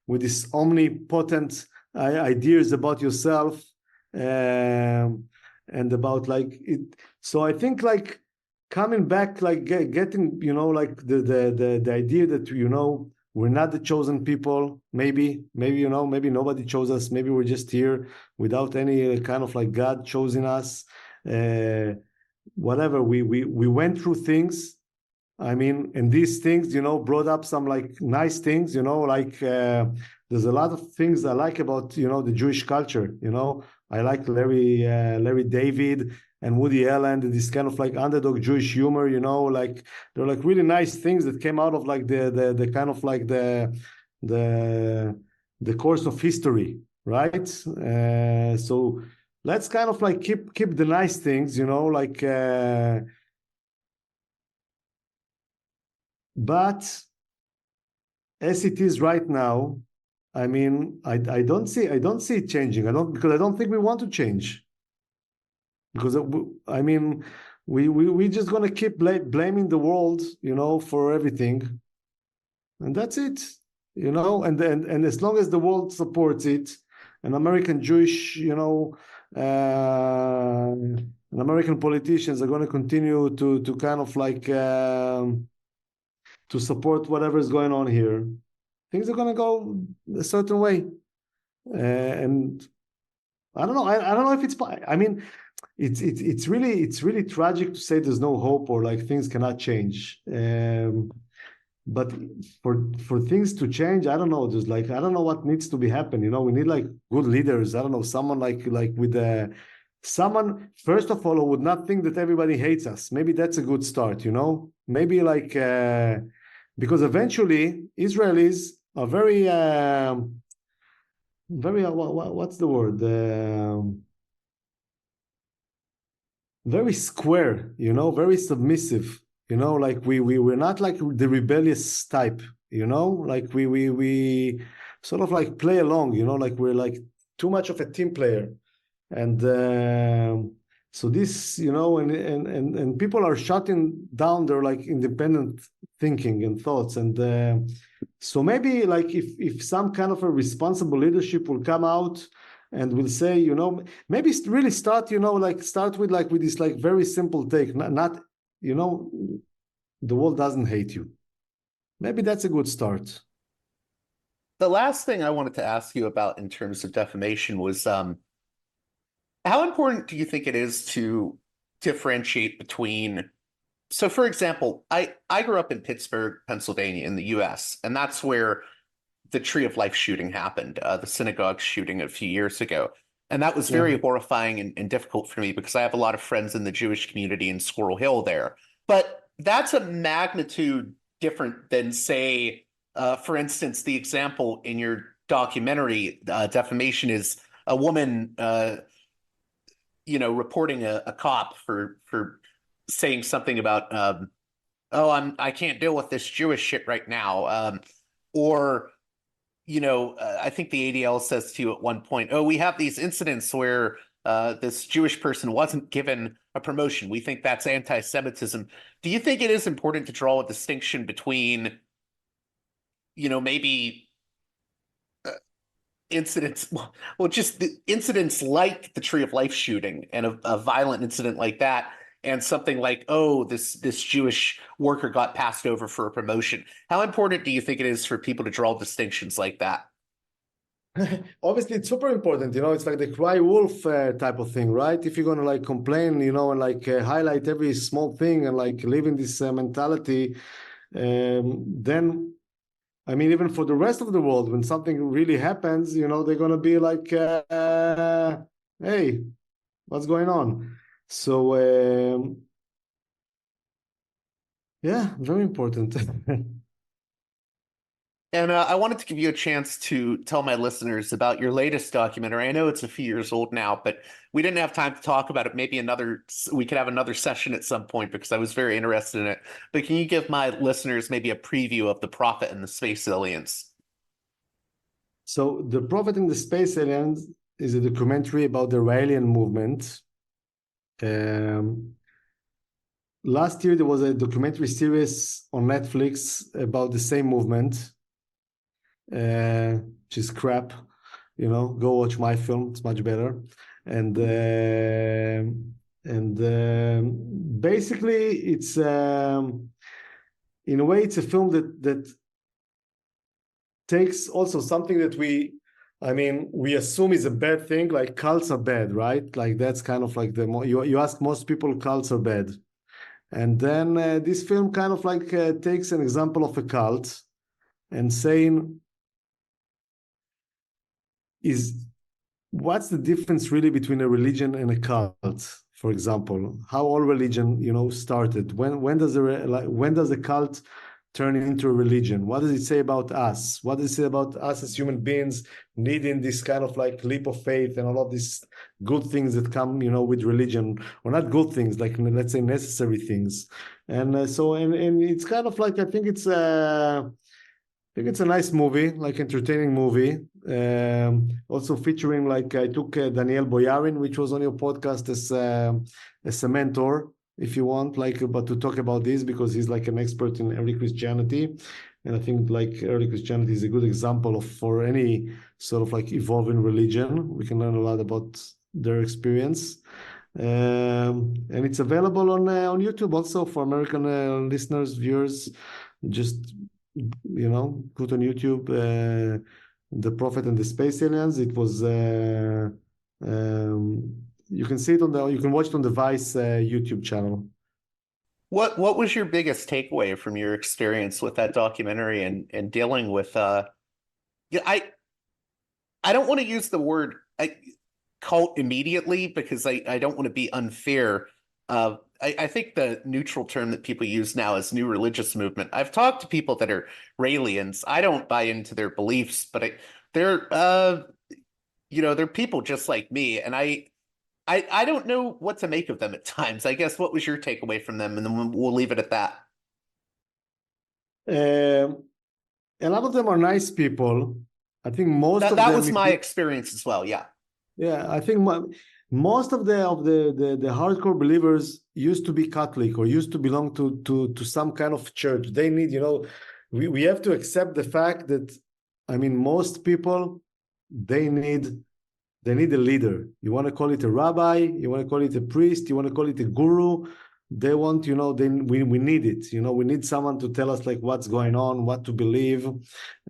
with this omnipotent ideas about yourself and about like it. So I think like coming back, like getting, like the idea that, we're not the chosen people. Maybe nobody chose us. Maybe we're just here without any kind of like God choosing us. Whatever, we went through things. And these things, brought up some like nice things, like there's a lot of things I like about, the Jewish culture. I like Larry David and Woody Allen, this kind of like underdog Jewish humor, like they're like really nice things that came out of like the kind of like the course of history, right? So let's kind of like keep the nice things, like. But as it is right now, I don't see it changing. Because I don't think we want to change. Because we just gonna keep blaming the world, for everything, and that's it. and as long as the world supports it, and American Jewish, and American politicians are going to continue to kind of like to support whatever is going on here, things are going to go a certain way. And I don't know. I don't know if it's. I mean, it's really tragic to say there's no hope or like things cannot change. But for things to change, I don't know. There's like I don't know what needs to be happen. We need like good leaders. I don't know, someone like with someone first of all who would not think that everybody hates us. Maybe that's a good start. Maybe like because eventually Israelis are very what's the word? Very square, very submissive. Like we're not like the rebellious type, like we sort of like play along, like we're like too much of a team player. And so this, and people are shutting down their like independent thinking and thoughts. And so maybe like if some kind of a responsible leadership will come out and will say, maybe really start with this like very simple take, not the world doesn't hate you. Maybe that's a good start. The last thing I wanted to ask you about in terms of defamation was how important do you think it is to differentiate between, so for example, I grew up in Pittsburgh, Pennsylvania in the US, and that's where the Tree of Life shooting happened, the synagogue shooting a few years ago. And that was very horrifying and difficult for me because I have a lot of friends in the Jewish community in Squirrel Hill there. But that's a magnitude different than, say, for instance, the example in your documentary, Defamation, is a woman, reporting a cop for saying something about, I can't deal with this Jewish shit right now. Or I think the ADL says to you at one point, we have these incidents where this Jewish person wasn't given a promotion. We think that's anti-Semitism. Do you think it is important to draw a distinction between, maybe incidents, just the incidents like the Tree of Life shooting and a violent incident like that, and something like, this Jewish worker got passed over for a promotion? How important do you think it is for people to draw distinctions like that? Obviously, it's super important. It's like the cry wolf type of thing, right? If you're going to like complain, and like highlight every small thing and like live in this mentality, then, I mean, even for the rest of the world, when something really happens, they're going to be like, hey, what's going on? So, very important. And I wanted to give you a chance to tell my listeners about your latest documentary. I know it's a few years old now, but we didn't have time to talk about it. Maybe we could have another session at some point because I was very interested in it. But can you give my listeners maybe a preview of The Prophet and the Space Aliens? So The Prophet and the Space Aliens is a documentary about the Iranian movement. Last year, there was a documentary series on Netflix about the same movement. Which is crap, go watch my film, it's much better. And basically it's in a way it's a film that takes also something that we assume is a bad thing, like cults are bad, right? Like that's kind of like you ask most people, cults are bad. And then this film kind of like takes an example of a cult and saying, what's the difference really between a religion and a cult? For example, how all religion, started. When does a cult turn into a religion? What does it say about us? What does it say about us as human beings needing this kind of like leap of faith and all of these good things that come, with religion, or not good things, like let's say necessary things. And so it's kind of like, I think it's a nice movie, like entertaining movie. Also featuring, like I took Daniel Boyarin, which was on your podcast as a mentor. if you want, but to talk about this, because he's like an expert in early Christianity. And I think like early Christianity is a good example for any sort of like evolving religion. We can learn a lot about their experience. And it's available on YouTube also for American listeners, viewers. Just, put on YouTube The Prophet and the Space Aliens. It was, you can see it you can watch it on the Vice YouTube channel. What was your biggest takeaway from your experience with that documentary and dealing with I don't want to use the word cult immediately because I don't want to be unfair. I think the neutral term that people use now is new religious movement. I've talked to people that are Raelians. I don't buy into their beliefs, but they're people just like me, and I don't know what to make of them at times. I guess, what was your takeaway from them? And then we'll leave it at that. A lot of them are nice people. I think most of them... That was my experience as well, yeah. Yeah, I think most of the hardcore believers used to be Catholic or used to belong to some kind of church. They need, we have to accept the fact that, most people, they need a leader. You want to call it a rabbi, you want to call it a priest, you want to call it a guru. They want, we need it. We need someone to tell us like what's going on, what to believe.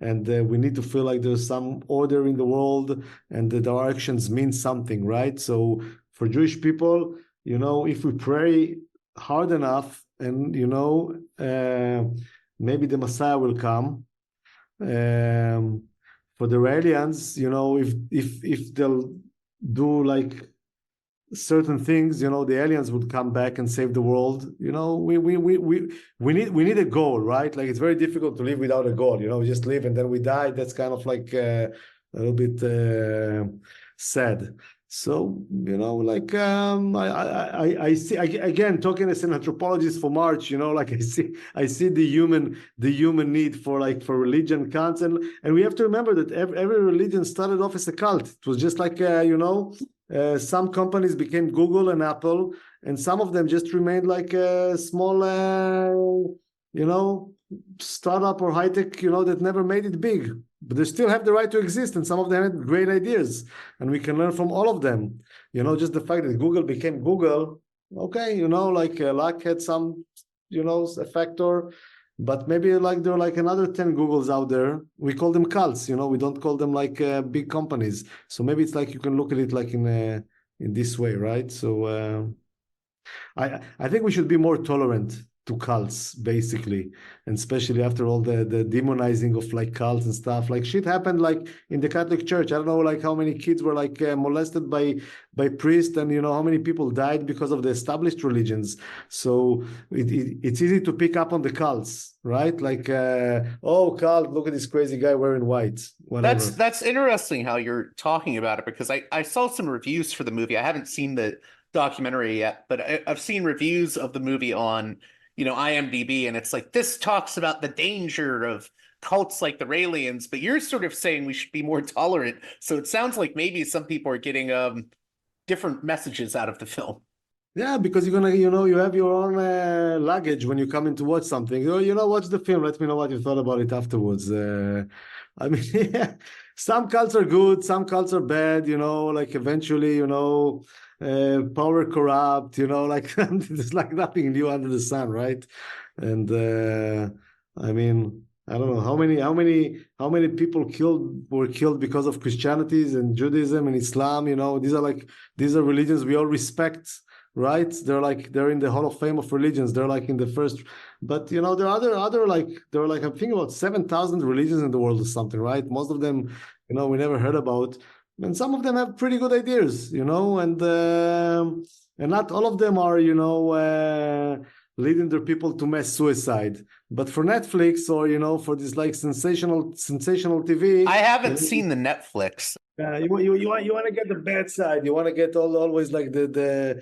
And we need to feel like there's some order in the world and that our actions mean something, right? So for Jewish people, if we pray hard enough and, maybe the Messiah will come. For the Israelians, if they'll do like certain things, the aliens would come back and save the world. We need a goal, right? Like it's very difficult to live without a goal. We just live and then we die. That's kind of like a little bit sad. So I see again, talking as an anthropologist for March, I see the human need for religion, cults, and we have to remember that every religion started off as a cult. It was just like some companies became Google and Apple, and some of them just remained like a small startup or high tech that never made it big. But they still have the right to exist, and some of them had great ideas, and we can learn from all of them. Just the fact that Google became Google, okay, luck had some, a factor, but maybe there are like another 10 Googles out there. We call them cults, we don't call them like big companies. So maybe it's like you can look at it like in this way, right? So I think we should be more tolerant to cults, basically, and especially after all the demonizing of like cults and stuff. Like shit happened like in the Catholic Church. I don't know like how many kids were like molested by priests, and how many people died because of the established religions. So it's easy to pick up on the cults, right? Like cult, look at this crazy guy wearing white. Whatever. That's interesting how you're talking about it, because I saw some reviews for the movie. I haven't seen the documentary yet, but I've seen reviews of the movie on IMDb, and it's like, this talks about the danger of cults like the Raelians, but you're sort of saying we should be more tolerant. So it sounds like maybe some people are getting different messages out of the film. Yeah, because you're gonna, you have your own luggage when you come in to watch something. Watch the film. Let me know what you thought about it afterwards. Some cults are good, some cults are bad. Like eventually, power corrupt, like there's like nothing new under the sun, right? And I don't know how many people were killed because of Christianity and Judaism and Islam. These are religions we all respect, right? They're in the Hall of Fame of religions. They're like in the first, but there are other I'm thinking about 7,000 religions in the world or something, right? Most of them, we never heard about. And some of them have pretty good ideas, and not all of them are, leading their people to mass suicide. But for Netflix or, for this like sensational TV. I haven't seen the Netflix. You want to get the bad side. You want to get always like and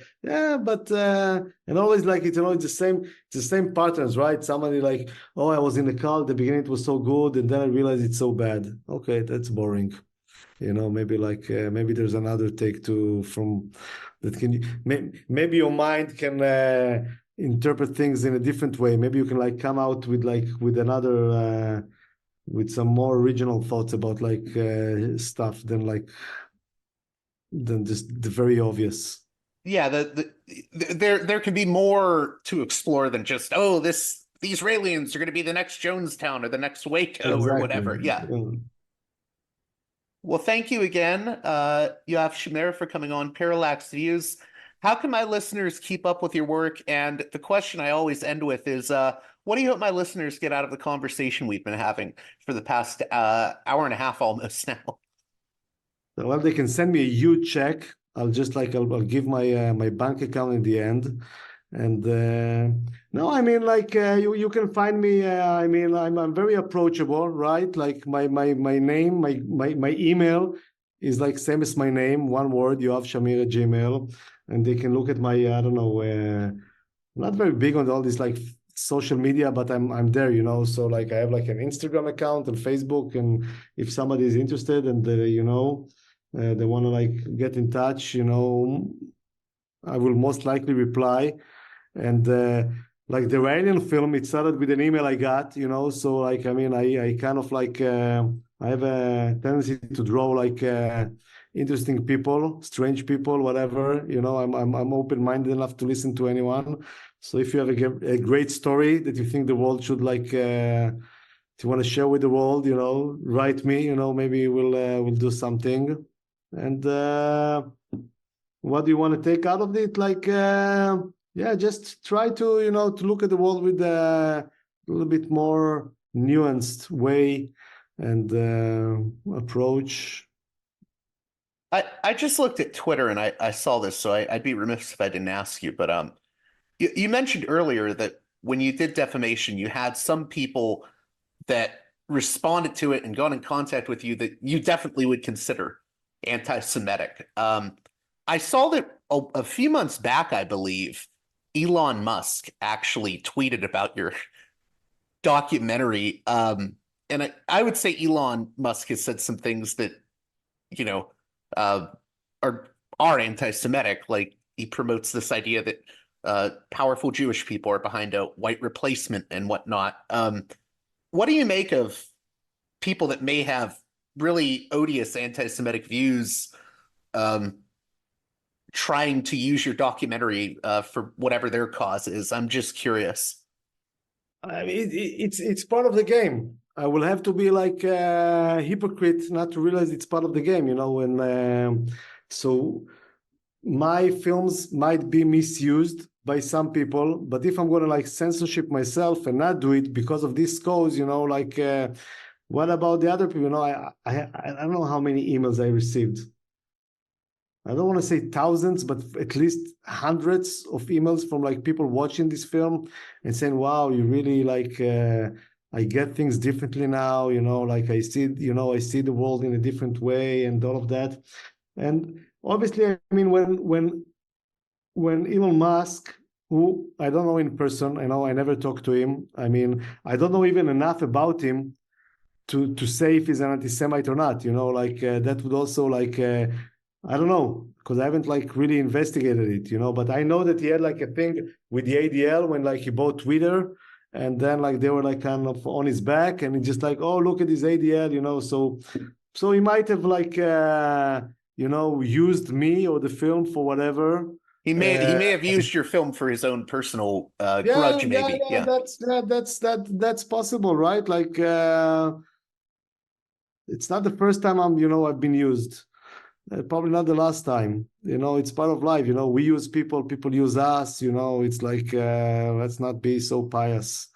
always like it's the same patterns, right? Somebody like, I was in the cult. The beginning it was so good, and then I realized it's so bad. Okay, that's boring. Maybe maybe there's another take from that maybe your mind can interpret things in a different way. Maybe you can come out with another with some more original thoughts about stuff than just the very obvious. Yeah, there can be more to explore than just the Israelis are going to be the next Jonestown or the next Waco or whatever. Yeah. Well, thank you again, Yoav Shamir, for coming on Parallax Views. How can my listeners keep up with your work? And the question I always end with is, what do you hope my listeners get out of the conversation we've been having for the past hour and a half almost now? Well, they can send me a huge check. I'll just I'll give my bank account in the end. And no, I mean, you can find me. I mean, I'm very approachable, right? My name, my email is same as my name, one word, Yoav Shamir @gmail, and they can look at my not very big on all this social media, but I'm there, So I have an Instagram account and Facebook, and if somebody is interested and they want to get in touch, I will most likely reply. And the Iranian film, it started with an email I got, So I mean, I kind of I have a tendency to draw interesting people, strange people, whatever. I'm open-minded enough to listen to anyone. So if you have a great story that you think the world should if you want to share with the world, write me. Maybe we'll do something. And what do you want to take out of it? Just try to to look at the world with a little bit more nuanced way and approach. I just looked at Twitter and I saw this, so I'd be remiss if I didn't ask you. But you mentioned earlier that when you did Defamation, you had some people that responded to it and got in contact with you that you definitely would consider anti-Semitic. I saw that a few months back, I believe, Elon Musk actually tweeted about your documentary. And I would say Elon Musk has said some things that, are anti-Semitic. He promotes this idea that powerful Jewish people are behind a white replacement and whatnot. What do you make of people that may have really odious anti-Semitic views trying to use your documentary for whatever their cause is? I'm just curious. I mean, it's part of the game. I will have to be a hypocrite not to realize it's part of the game, and so my films might be misused by some people, but if I'm going to censorship myself and not do it because of this cause, what about the other people? I don't know how many emails I received. I don't want to say thousands, but at least hundreds of emails from people watching this film and saying, wow, you really I get things differently now, I see, I see the world in a different way and all of that. And obviously, I mean, when Elon Musk, who I don't know in person, I never talked to him. I mean, I don't know even enough about him to say if he's an anti-Semite or not, that would also I don't know, because I haven't really investigated it, but I know that he had a thing with the ADL when he bought Twitter, and then they were kind of on his back, and he just oh, look at his ADL, so he might have used me or the film for whatever. He may have used your film for his own personal grudge, maybe. Yeah, that's possible, right? It's not the first time I've been used. Probably not the last time. It's part of life. We use people use us. It's let's not be so pious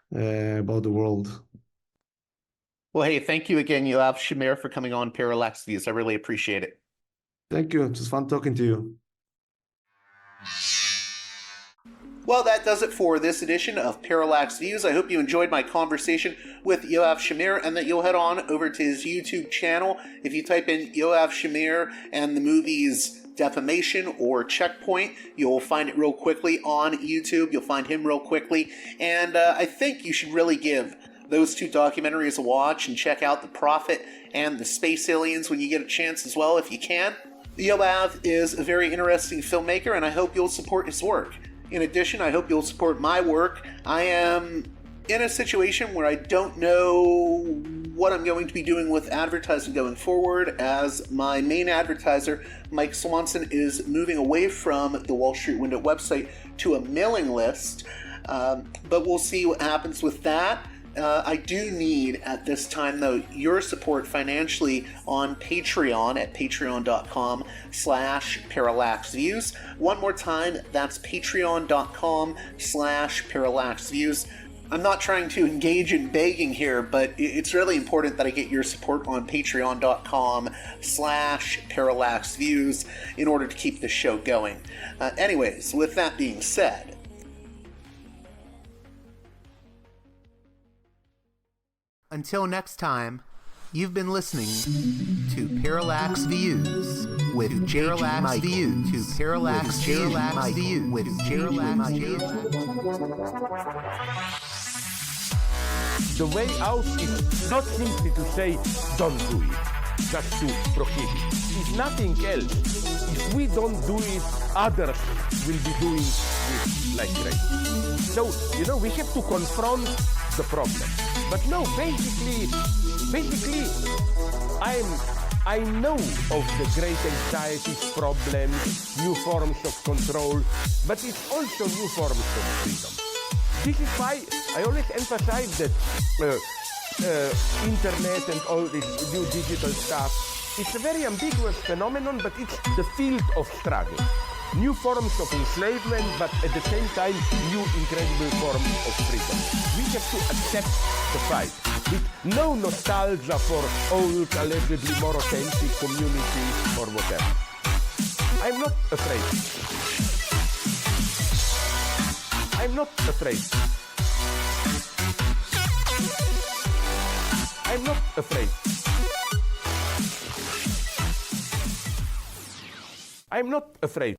about the world. Well, hey, thank you again, Yoav Shamir, for coming on Parallax Views. I really appreciate it. Thank you. It was fun talking to you. Well, that does it for this edition of Parallax Views. I hope you enjoyed my conversation with Yoav Shamir and that you'll head on over to his YouTube channel. If you type in Yoav Shamir and the movies Defamation or Checkpoint, you'll find it real quickly on YouTube. You'll find him real quickly. And I think you should really give those two documentaries a watch, and check out The Prophet and The Space Aliens when you get a chance as well, if you can. Yoav is a very interesting filmmaker, and I hope you'll support his work. In addition, I hope you'll support my work. I am in a situation where I don't know what I'm going to be doing with advertising going forward, as my main advertiser, Mike Swanson, is moving away from the Wall Street Window website to a mailing list. But we'll see what happens with that. I do need, at this time, though, your support financially on Patreon at patreon.com/Parallax Views. One more time, that's patreon.com/Parallax Views. I'm not trying to engage in begging here, but it's really important that I get your support on patreon.com/Parallax Views in order to keep this show going. Anyways, with that being said, until next time, you've been listening to Parallax Views with Parallax Views to Parallax Views with Parallax Views. The way out is not simply to say, don't do it, just to prohibit. If nothing else, if we don't do it, others will be doing it like crazy. So, we have to confront the problem. But no, basically, I know of the great anxieties, problems, new forms of control, but it's also new forms of freedom. This is why I always emphasize that internet and all this new digital stuff, it's a very ambiguous phenomenon, but it's the field of struggle. New forms of enslavement, but at the same time, new incredible forms of freedom. We have to accept the fight with no nostalgia for old, allegedly more authentic communities or whatever. I'm not afraid. I'm not afraid. I'm not afraid. I'm not afraid.